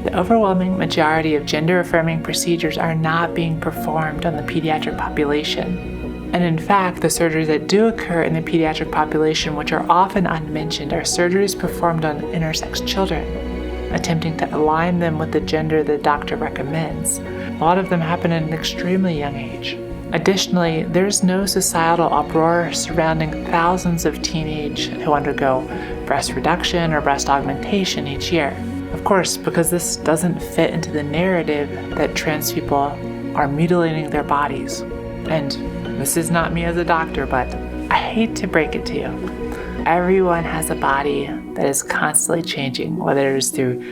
S2: the overwhelming majority of gender-affirming procedures are not being performed on the pediatric population. And in fact, the surgeries that do occur in the pediatric population, which are often unmentioned, are surgeries performed on intersex children, attempting to align them with the gender the doctor recommends. A lot of them happen at an extremely young age. Additionally, there's no societal uproar surrounding thousands of teenage who undergo breast reduction or breast augmentation each year. Of course, because this doesn't fit into the narrative that trans people are mutilating their bodies. And this is not me as a doctor, but I hate to break it to you. Everyone has a body that is constantly changing, whether it is through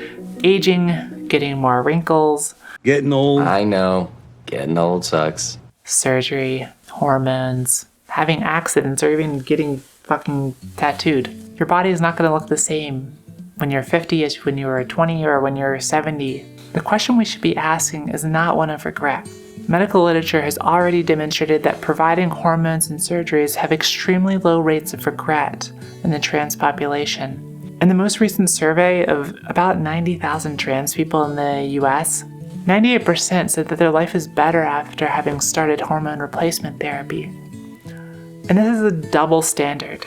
S2: aging, getting more wrinkles,
S9: getting old.
S10: I know, getting old sucks.
S2: Surgery, hormones, having accidents, or even getting fucking tattooed. Your body is not going to look the same when you're 50 as when you were 20 or when you're 70. The question we should be asking is not one of regret. Medical literature has already demonstrated that providing hormones and surgeries have extremely low rates of regret in the trans population. In the most recent survey of about 90,000 trans people in the US, 98% said that their life is better after having started hormone replacement therapy. And this is a double standard,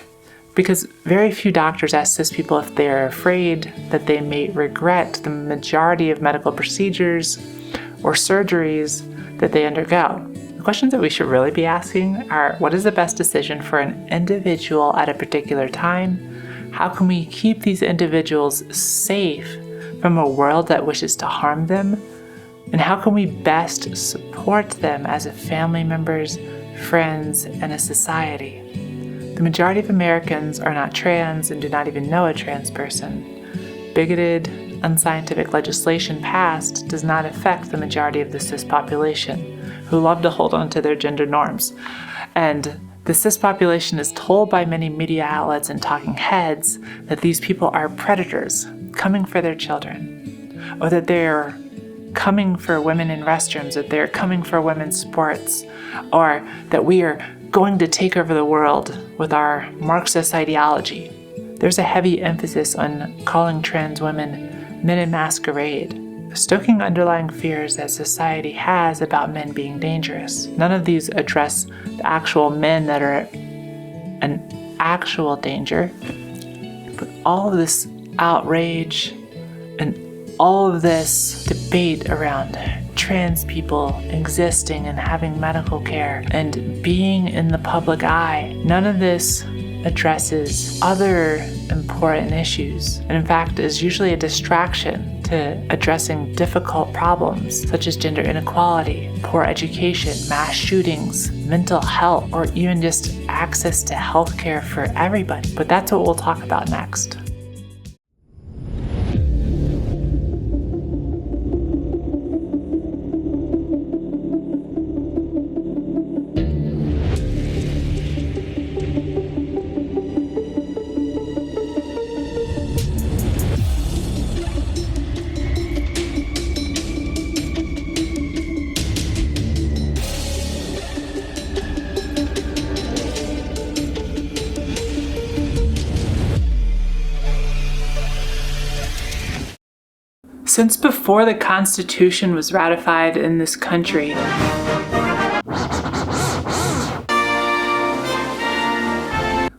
S2: because very few doctors ask cis people if they're afraid that they may regret the majority of medical procedures or surgeries that they undergo. The questions that we should really be asking are, what is the best decision for an individual at a particular time? How can we keep these individuals safe from a world that wishes to harm them? And how can we best support them as family members, friends, and a society? The majority of Americans are not trans and do not even know a trans person. Bigoted, unscientific legislation passed does not affect the majority of the cis population, who love to hold on to their gender norms. And the cis population is told by many media outlets and talking heads that these people are predators coming for their children, or that they're coming for women in restrooms, that they're coming for women's sports, or that we are going to take over the world with our Marxist ideology. There's a heavy emphasis on calling trans women men in masquerade, stoking underlying fears that society has about men being dangerous. None of these address the actual men that are an actual danger, but all of this outrage and all of this debate around trans people existing and having medical care and being in the public eye, none of this addresses other important issues, and in fact is usually a distraction to to addressing difficult problems such as gender inequality, poor education, mass shootings, mental health, or even just access to healthcare for everybody. But that's what we'll talk about next. Since before the Constitution was ratified in this country,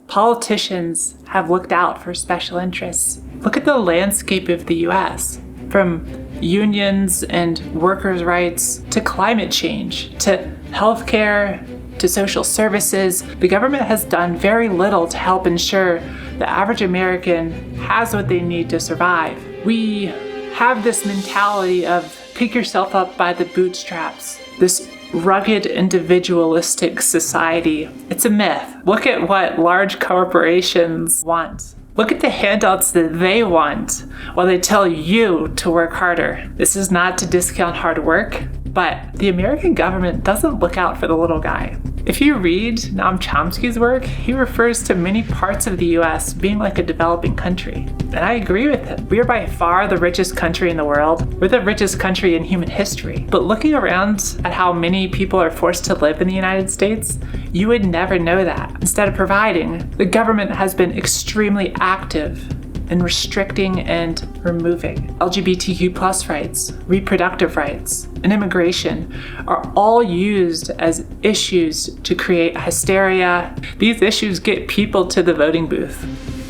S2: politicians have looked out for special interests. Look at the landscape of the US, from unions and workers' rights to climate change to healthcare to social services. The government has done very little to help ensure the average American has what they need to survive. We have this mentality of pick yourself up by the bootstraps, this rugged individualistic society. It's a myth. Look at what large corporations want. Look at the handouts that they want while they tell you to work harder. This is not to discount hard work, but the American government doesn't look out for the little guy. If you read Noam Chomsky's work, he refers to many parts of the US being like a developing country. And I agree with him. We are by far the richest country in the world. We're the richest country in human history. But looking around at how many people are forced to live in the United States, you would never know that. Instead of providing, the government has been extremely active in restricting and removing. LGBTQ+ rights, reproductive rights, and immigration are all used as issues to create hysteria. These issues get people to the voting booth.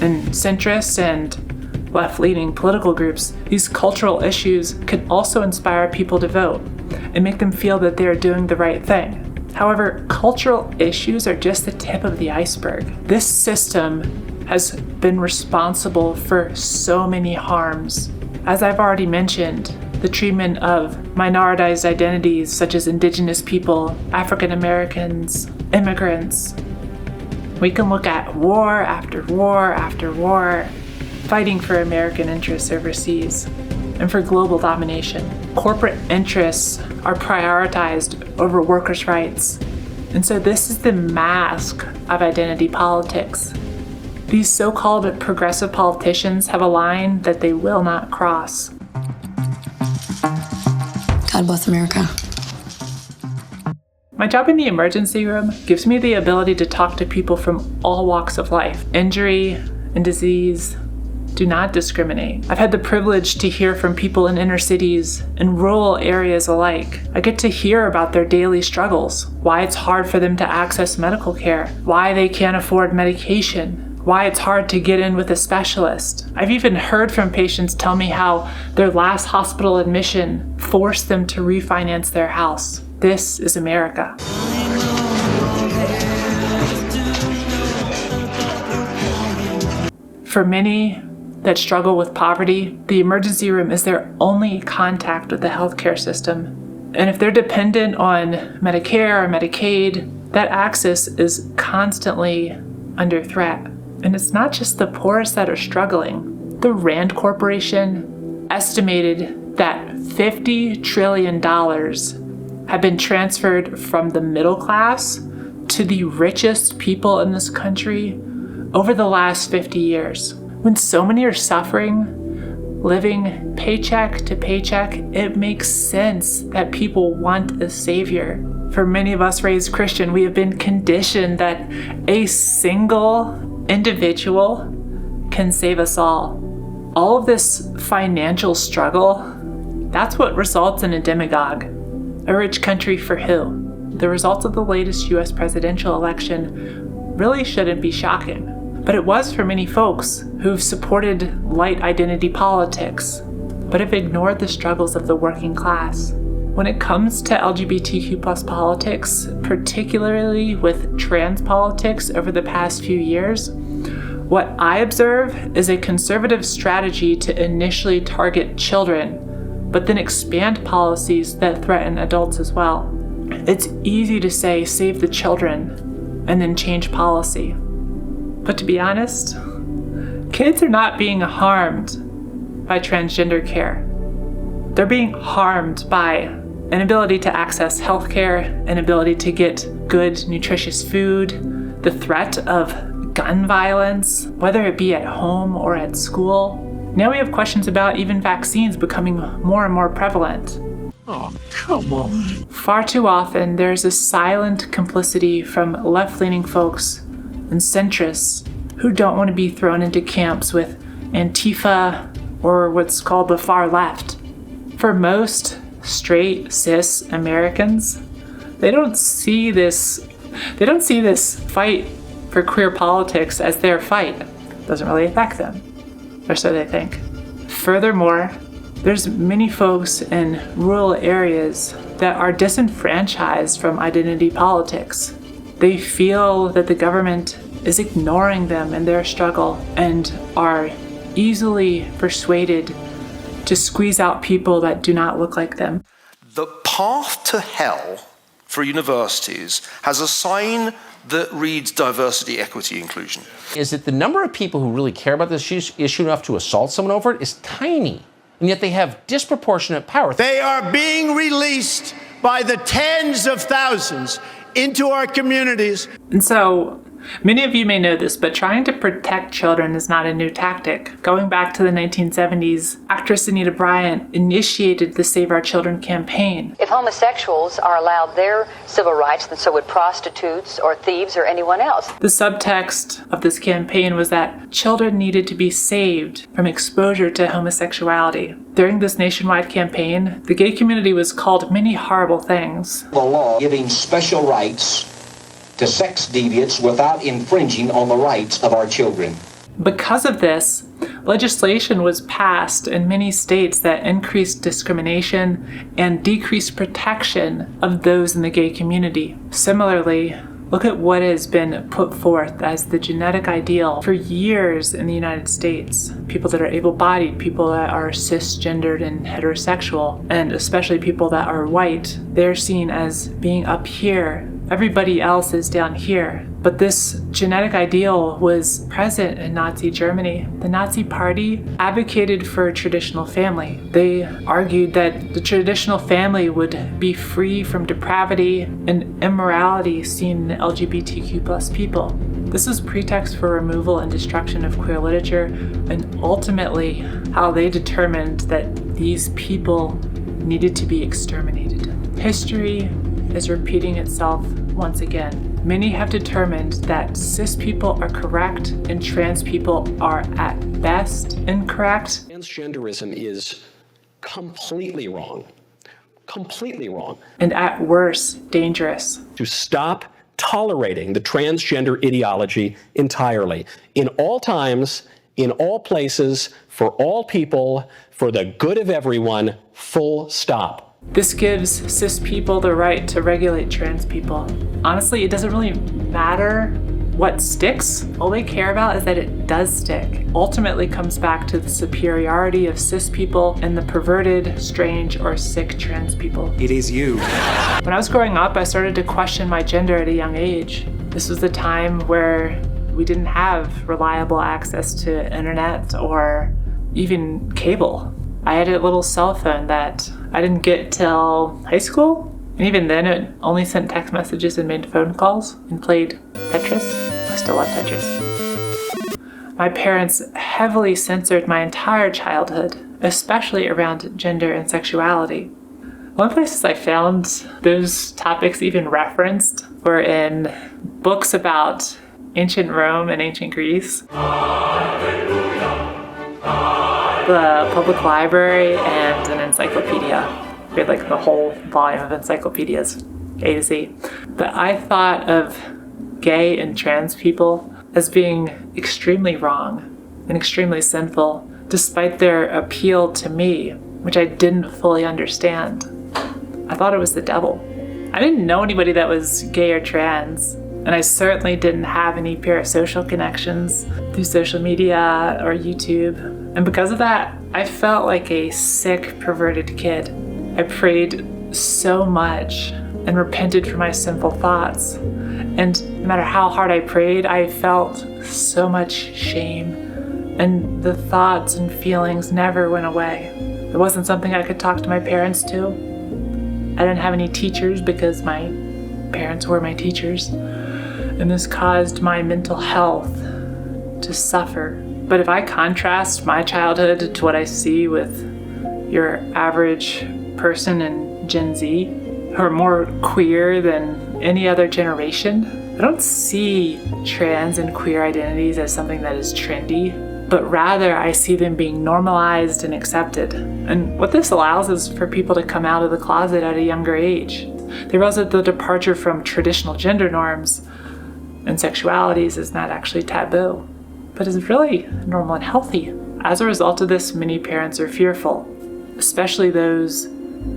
S2: And centrist and left-leaning political groups, these cultural issues can also inspire people to vote and make them feel that they're doing the right thing. However, cultural issues are just the tip of the iceberg. This system has been responsible for so many harms. As I've already mentioned, the treatment of minoritized identities such as Indigenous people, African Americans, immigrants. We can look at war after war after war, fighting for American interests overseas and for global domination. Corporate interests are prioritized over workers' rights. And so this is the mask of identity politics. These so-called progressive politicians have a line that they will not cross.
S7: God bless America.
S2: My job in the emergency room gives me the ability to talk to people from all walks of life. Injury and disease do not discriminate. I've had the privilege to hear from people in inner cities and rural areas alike. I get to hear about their daily struggles, why it's hard for them to access medical care, why they can't afford medication, why it's hard to get in with a specialist. I've even heard from patients tell me how their last hospital admission forced them to refinance their house. This is America. For many that struggle with poverty, the emergency room is their only contact with the healthcare system. And if they're dependent on Medicare or Medicaid, that access is constantly under threat. And it's not just the poorest that are struggling. The Rand Corporation estimated that $50 trillion have been transferred from the middle class to the richest people in this country over the last 50 years. When so many are suffering, living paycheck to paycheck, it makes sense that people want a savior. For many of us raised Christian, we have been conditioned that a single individual can save us all. All of this financial struggle, that's what results in a demagogue. A rich country for who? The results of the latest US presidential election really shouldn't be shocking. But it was for many folks who've supported light identity politics, but have ignored the struggles of the working class. When it comes to LGBTQ+ politics, particularly with trans politics over the past few years, What I observe is a conservative strategy to initially target children, but then expand policies that threaten adults as well. It's easy to say save the children and then change policy. But to be honest, kids are not being harmed by transgender care. They're being harmed by inability to access healthcare, inability to get good, nutritious food, the threat of gun violence, whether it be at home or at school. Now we have questions about even vaccines becoming more and more prevalent.
S22: Oh, come on.
S2: Far too often, there's a silent complicity from left-leaning folks and centrists who don't want to be thrown into camps with Antifa or what's called the far left. For most straight, cis Americans, they don't see this fight for queer politics as their fight. It doesn't really affect them, or so they think. Furthermore, there's many folks in rural areas that are disenfranchised from identity politics. They feel that the government is ignoring them in their struggle and are easily persuaded to squeeze out people that do not look like them.
S7: The path to hell for universities has a sign that reads diversity, equity, inclusion.
S9: Is that the number of people who really care about this issue enough to assault someone over it is tiny. And yet they have disproportionate power.
S23: They are being released by the tens of thousands into our communities.
S2: And so, many of you may know this, but trying to protect children is not a new tactic. Going back to the 1970s, actress Anita Bryant initiated the Save Our Children campaign.
S12: If homosexuals are allowed their civil rights, then so would prostitutes or thieves or anyone else.
S2: The subtext of this campaign was that children needed to be saved from exposure to homosexuality. During this nationwide campaign, the gay community was called many horrible things.
S24: The law giving special rights to sex deviants without infringing on the rights of our children.
S2: Because of this, legislation was passed in many states that increased discrimination and decreased protection of those in the gay community. Similarly, look at what has been put forth as the genetic ideal for years in the United States. People that are able-bodied, people that are cisgendered and heterosexual, and especially people that are white, they're seen as being up here. Everybody else is down here. But this genetic ideal was present in Nazi Germany. The Nazi Party advocated for a traditional family. They argued that the traditional family would be free from depravity and immorality seen in LGBTQ+ people. This was pretext for removal and destruction of queer literature, and ultimately how they determined that these people needed to be exterminated. History is repeating itself once again. Many have determined that cis people are correct and trans people are at best incorrect.
S25: Transgenderism is completely wrong. Completely wrong.
S2: And at worst, dangerous.
S25: To stop tolerating the transgender ideology entirely. In all times, in all places, for all people, for the good of everyone, full stop.
S2: This gives cis people the right to regulate trans people. Honestly, it doesn't really matter what sticks. All they care about is that it does stick. Ultimately comes back to the superiority of cis people and the perverted, strange, or sick trans people.
S25: It is you.
S2: When I was growing up, I started to question my gender at a young age. This was the time where we didn't have reliable access to internet or even cable. I had a little cell phone that I didn't get till high school. And even then, it only sent text messages and made phone calls and played Tetris. I still love Tetris. My parents heavily censored my entire childhood, especially around gender and sexuality. One places I found those topics even referenced were in books about ancient Rome and ancient Greece. The public library and an encyclopedia. We had like the whole volume of encyclopedias, A to Z. But I thought of gay and trans people as being extremely wrong and extremely sinful, despite their appeal to me, which I didn't fully understand. I thought it was the devil. I didn't know anybody that was gay or trans, And I certainly didn't have any parasocial connections through social media or YouTube. And because of that, I felt like a sick, perverted kid. I prayed so much and repented for my sinful thoughts. And no matter how hard I prayed, I felt so much shame. And the thoughts and feelings never went away. It wasn't something I could talk to my parents to. I didn't have any teachers because my parents were my teachers. And this caused my mental health to suffer. But if I contrast my childhood to what I see with your average person in Gen Z, who are more queer than any other generation, I don't see trans and queer identities as something that is trendy, but rather I see them being normalized and accepted. And what this allows is for people to come out of the closet at a younger age. They realize that the departure from traditional gender norms and sexualities is not actually taboo, but is really normal and healthy. As a result of this, many parents are fearful, especially those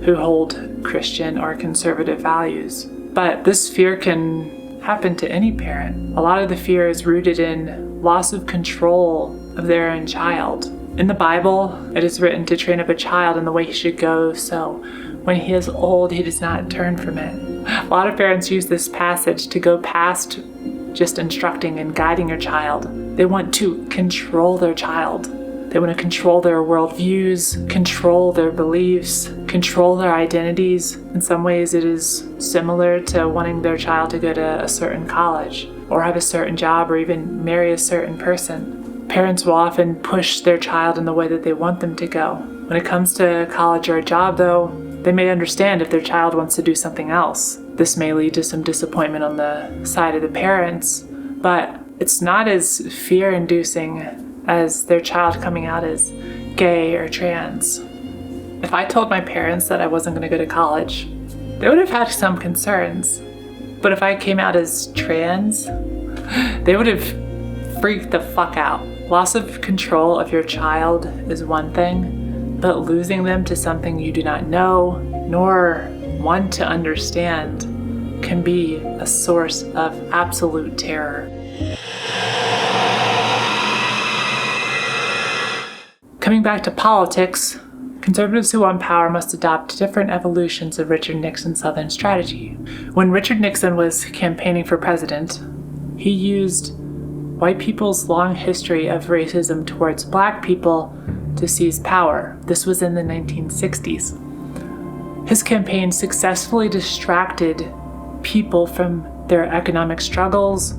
S2: who hold Christian or conservative values. But this fear can happen to any parent. A lot of the fear is rooted in loss of control of their own child. In the Bible, it is written to train up a child in the way he should go, so when he is old, he does not turn from it. A lot of parents use this passage to go past just instructing and guiding your child. They want to control their child. They want to control their worldviews, control their beliefs, control their identities. In some ways, it is similar to wanting their child to go to a certain college or have a certain job or even marry a certain person. Parents will often push their child in the way that they want them to go. When it comes to college or a job, though, they may understand if their child wants to do something else. This may lead to some disappointment on the side of the parents, but it's not as fear-inducing as their child coming out as gay or trans. If I told my parents that I wasn't going to go to college, they would have had some concerns. But if I came out as trans, they would have freaked the fuck out. Loss of control of your child is one thing, but losing them to something you do not know nor want to understand can be a source of absolute terror. Coming back to politics, conservatives who want power must adopt different evolutions of Richard Nixon's Southern strategy. When Richard Nixon was campaigning for president, he used white people's long history of racism towards black people to seize power. This was in the 1960s. His campaign successfully distracted people from their economic struggles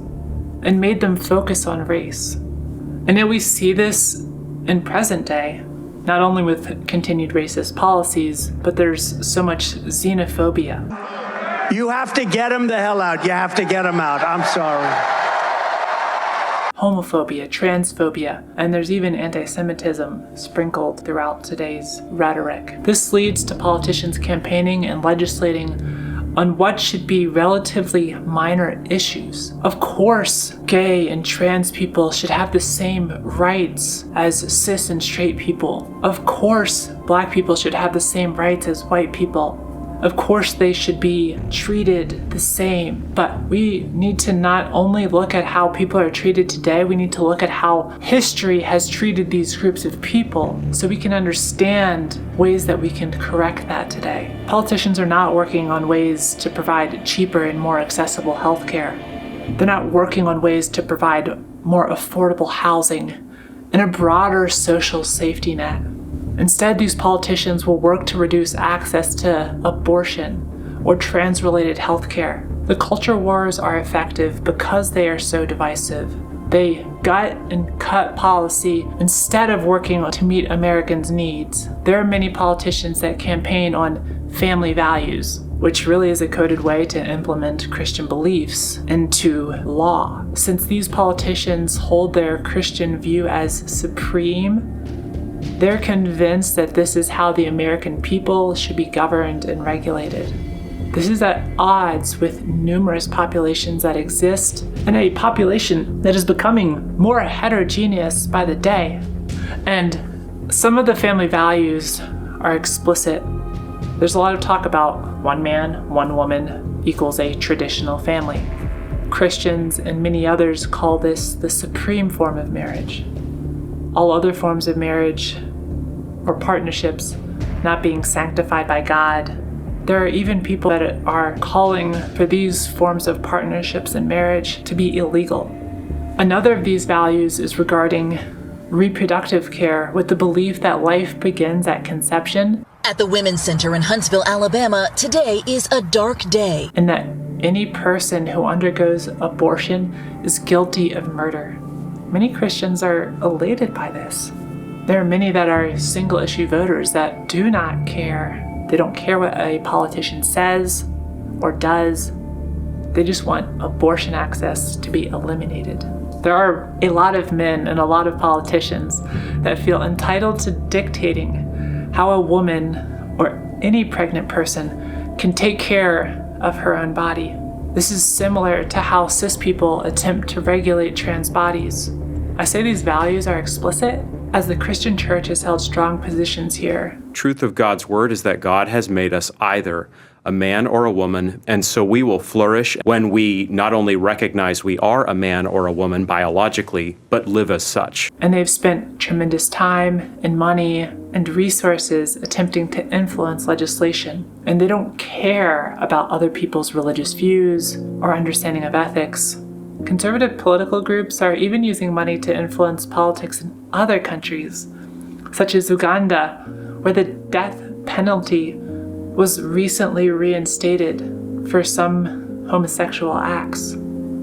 S2: and made them focus on race. And yet we see this in present day, not only with continued racist policies, but there's so much xenophobia.
S23: You have to get him the hell out. You have to get him out. I'm sorry.
S2: Homophobia, transphobia, and there's even anti-Semitism sprinkled throughout today's rhetoric. This leads to politicians campaigning and legislating on what should be relatively minor issues. Of course, gay and trans people should have the same rights as cis and straight people. Of course, black people should have the same rights as white people. Of course, they should be treated the same. But we need to not only look at how people are treated today, we need to look at how history has treated these groups of people so we can understand ways that we can correct that today. Politicians are not working on ways to provide cheaper and more accessible healthcare. They're not working on ways to provide more affordable housing and a broader social safety net. Instead, these politicians will work to reduce access to abortion or trans-related health care. The culture wars are effective because they are so divisive. They gut and cut policy instead of working to meet Americans' needs. There are many politicians that campaign on family values, which really is a coded way to implement Christian beliefs into law. Since these politicians hold their Christian view as supreme, they're convinced that this is how the American people should be governed and regulated. This is at odds with numerous populations that exist and a population that is becoming more heterogeneous by the day. And some of the family values are explicit. There's a lot of talk about one man, one woman equals a traditional family. Christians and many others call this the supreme form of marriage. All other forms of marriage or partnerships not being sanctified by God. There are even people that are calling for these forms of partnerships and marriage to be illegal. Another of these values is regarding reproductive care, with the belief that life begins at conception.
S1: At the Women's Center in Huntsville, Alabama, today is a dark day.
S2: And that any person who undergoes abortion is guilty of murder. Many Christians are elated by this. There are many that are single-issue voters that do not care. They don't care what a politician says or does. They just want abortion access to be eliminated. There are a lot of men and a lot of politicians that feel entitled to dictating how a woman or any pregnant person can take care of her own body. This is similar to how cis people attempt to regulate trans bodies. I say these values are explicit as the Christian church has held strong positions here.
S5: Truth of God's word is that God has made us either a man or a woman, and so we will flourish when we not only recognize we are a man or a woman biologically, but live as such.
S2: And they've spent tremendous time and money and resources attempting to influence legislation. And they don't care about other people's religious views or understanding of ethics. Conservative political groups are even using money to influence politics in other countries, such as Uganda, where the death penalty was recently reinstated for some homosexual acts.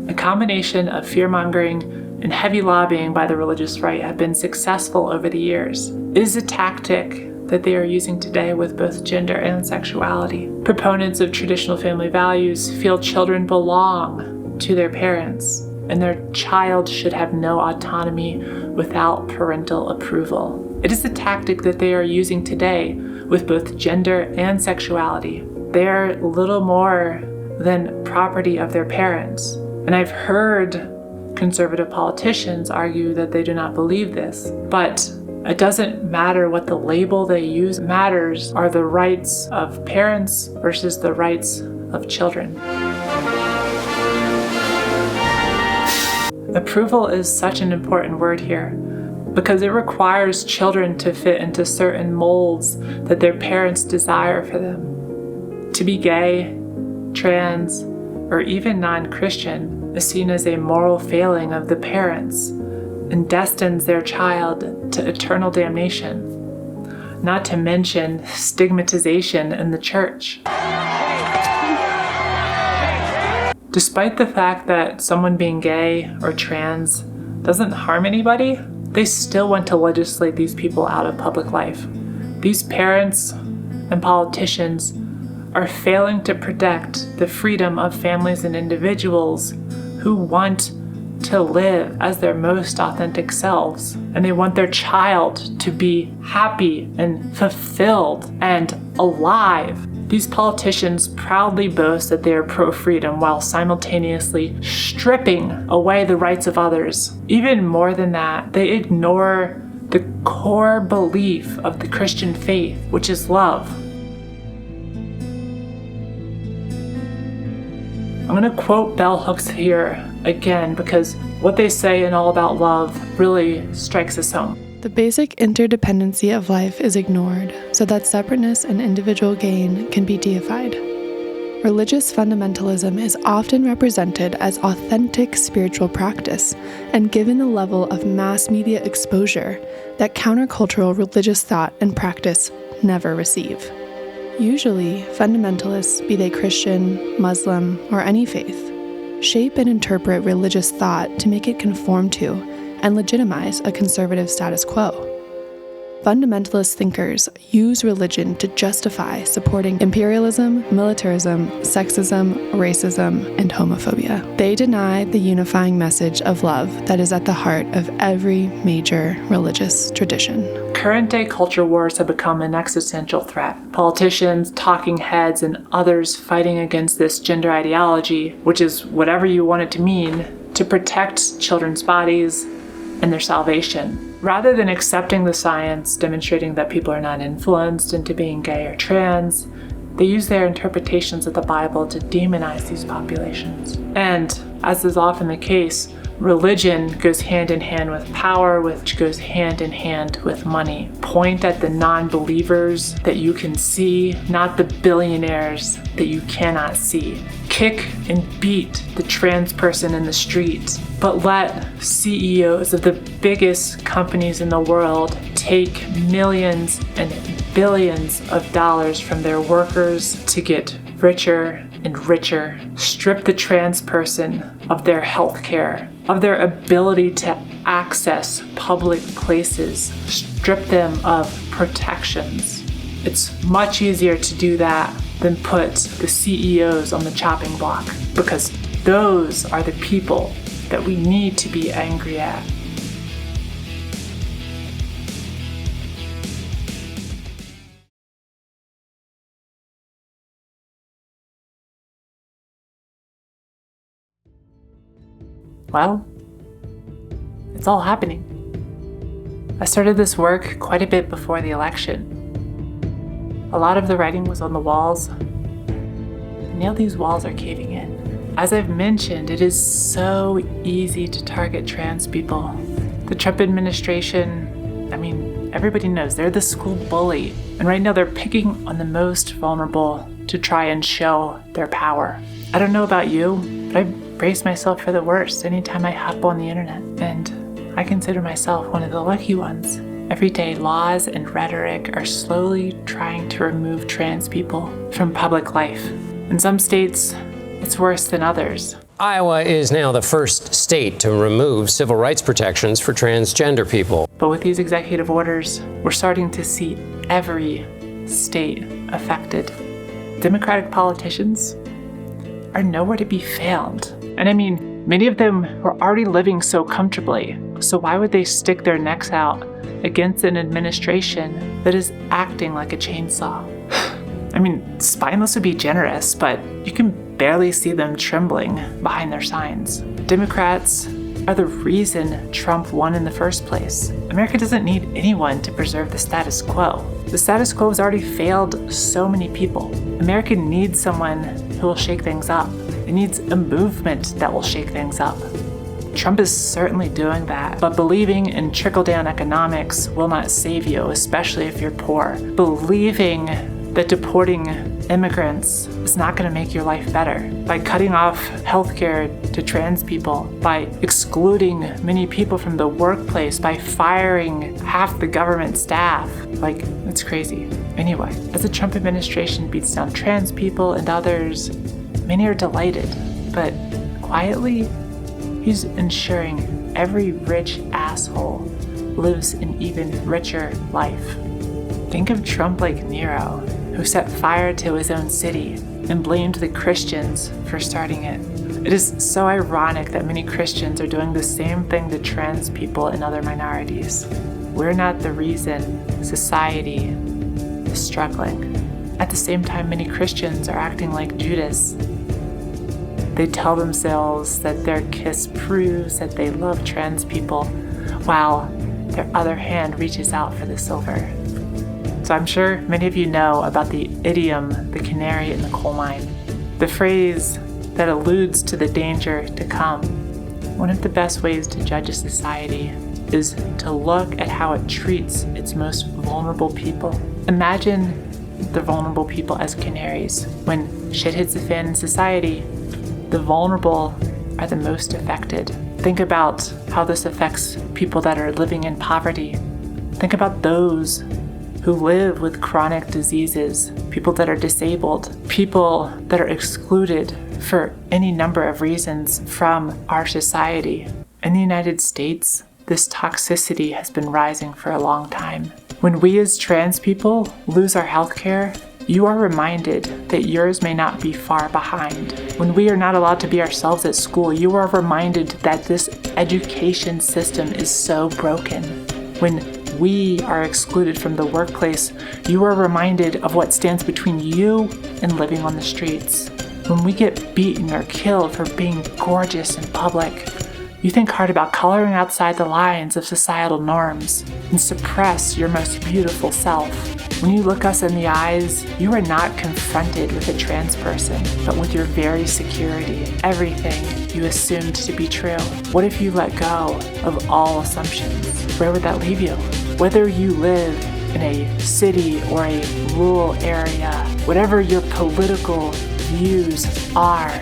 S2: A combination of fear-mongering and heavy lobbying by the religious right have been successful over the years. It is a tactic that they are using today with both gender and sexuality. Proponents of traditional family values feel children belong to their parents, and their child should have no autonomy without parental approval. It is a tactic that they are using today with both gender and sexuality. They are little more than property of their parents. And I've heard conservative politicians argue that they do not believe this, but it doesn't matter what the label they use. What matters are the rights of parents versus the rights of children. Approval is such an important word here because it requires children to fit into certain molds that their parents desire for them. To be gay, trans, or even non-Christian is seen as a moral failing of the parents and destines their child to eternal damnation, not to mention stigmatization in the church. Despite the fact that someone being gay or trans doesn't harm anybody, they still want to legislate these people out of public life. These parents and politicians are failing to protect the freedom of families and individuals who want to live as their most authentic selves. And they want their child to be happy and fulfilled and alive. These politicians proudly boast that they are pro-freedom while simultaneously stripping away the rights of others. Even more than that, they ignore the core belief of the Christian faith, which is love. I'm going to quote bell hooks here again because what they say in All About Love really strikes us home.
S11: The basic interdependency of life is ignored so that separateness and individual gain can be deified. Religious fundamentalism is often represented as authentic spiritual practice and given a level of mass media exposure that countercultural religious thought and practice never receive. Usually, fundamentalists, be they Christian, Muslim, or any faith, shape and interpret religious thought to make it conform to and legitimize a conservative status quo. Fundamentalist thinkers use religion to justify supporting imperialism, militarism, sexism, racism, and homophobia. They deny the unifying message of love that is at the heart of every major religious tradition.
S2: Current-day culture wars have become an existential threat. Politicians, talking heads, and others fighting against this gender ideology, which is whatever you want it to mean, to protect children's bodies and their salvation. Rather than accepting the science demonstrating that people are not influenced into being gay or trans, They use their interpretations of the Bible to demonize these populations. And as is often the case, religion goes hand in hand with power, which goes hand in hand with money. Point at the non-believers that you can see, not the billionaires that you cannot see. Kick and beat the trans person in the street, but let CEOs of the biggest companies in the world take millions and billions of dollars from their workers to get richer and richer. Strip the trans person of their health care, of their ability to access public places. Strip them of protections. It's much easier to do that than put the CEOs on the chopping block, because those are the people that we need to be angry at. Well, it's all happening. I started this work quite a bit before the election. A lot of the writing was on the walls, and now these walls are caving in. As I've mentioned, it is so easy to target trans people. The Trump administration, everybody knows they're the school bully, and right now they're picking on the most vulnerable to try and show their power. I don't know about you, but I brace myself for the worst anytime I hop on the internet, and I consider myself one of the lucky ones. Every day, laws and rhetoric are slowly trying to remove trans people from public life. In some states, it's worse than others.
S3: Iowa is now the first state to remove civil rights protections for transgender people.
S2: But with these executive orders, we're starting to see every state affected. Democratic politicians are nowhere to be found. And many of them were already living so comfortably, so why would they stick their necks out against an administration that is acting like a chainsaw? Spineless would be generous, but you can barely see them trembling behind their signs. Democrats are the reason Trump won in the first place. America doesn't need anyone to preserve the status quo. The status quo has already failed so many people. America needs someone who will shake things up. It needs a movement that will shake things up. Trump is certainly doing that, but believing in trickle-down economics will not save you, especially if you're poor. Believing that deporting immigrants is not going to make your life better. By cutting off healthcare to trans people, by excluding many people from the workplace, by firing half the government staff, it's crazy. Anyway, as the Trump administration beats down trans people and others, many are delighted, but quietly, he's ensuring every rich asshole lives an even richer life. Think of Trump like Nero, who set fire to his own city and blamed the Christians for starting it. It is so ironic that many Christians are doing the same thing to trans people and other minorities. We're not the reason society is struggling. At the same time, many Christians are acting like Judas. They tell themselves that their kiss proves that they love trans people, while their other hand reaches out for the silver. So I'm sure many of you know about the idiom, the canary in the coal mine, the phrase that alludes to the danger to come. One of the best ways to judge a society is to look at how it treats its most vulnerable people. Imagine the vulnerable people as canaries. When shit hits the fan in society, the vulnerable are the most affected. Think about how this affects people that are living in poverty. Think about those who live with chronic diseases, people that are disabled, people that are excluded for any number of reasons from our society. In the United States, this toxicity has been rising for a long time. When we as trans people lose our health care, you are reminded that yours may not be far behind. When we are not allowed to be ourselves at school, you are reminded that this education system is so broken. When we are excluded from the workplace, you are reminded of what stands between you and living on the streets. When we get beaten or killed for being gorgeous in public, You think hard about coloring outside the lines of societal norms and suppress your most beautiful self. When you look us in the eyes, you are not confronted with a trans person, but with your very security, everything you assumed to be true. What if you let go of all assumptions? Where would that leave you? Whether you live in a city or a rural area, whatever your political views are,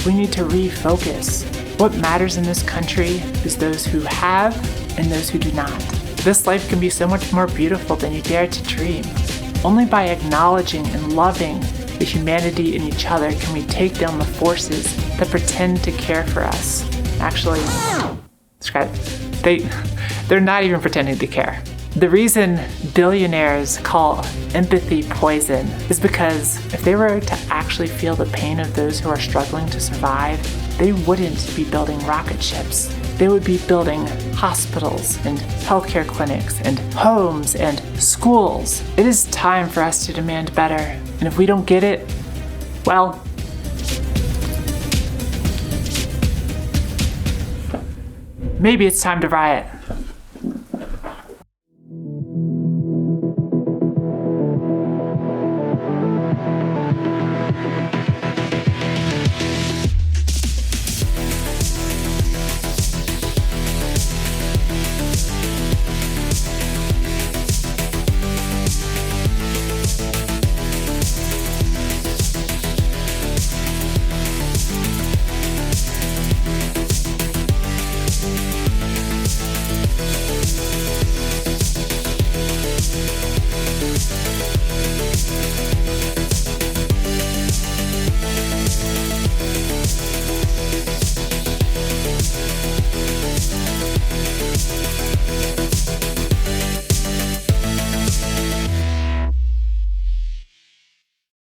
S2: we need to refocus. What matters in this country is those who have and those who do not. This life can be so much more beautiful than you dare to dream. Only by acknowledging and loving the humanity in each other can we take down the forces that pretend to care for us. Actually, they're not even pretending to care. The reason billionaires call empathy poison is because if they were to actually feel the pain of those who are struggling to survive, they wouldn't be building rocket ships. They would be building hospitals and healthcare clinics and homes and schools. It is time for us to demand better. And if we don't get it, well, maybe it's time to riot.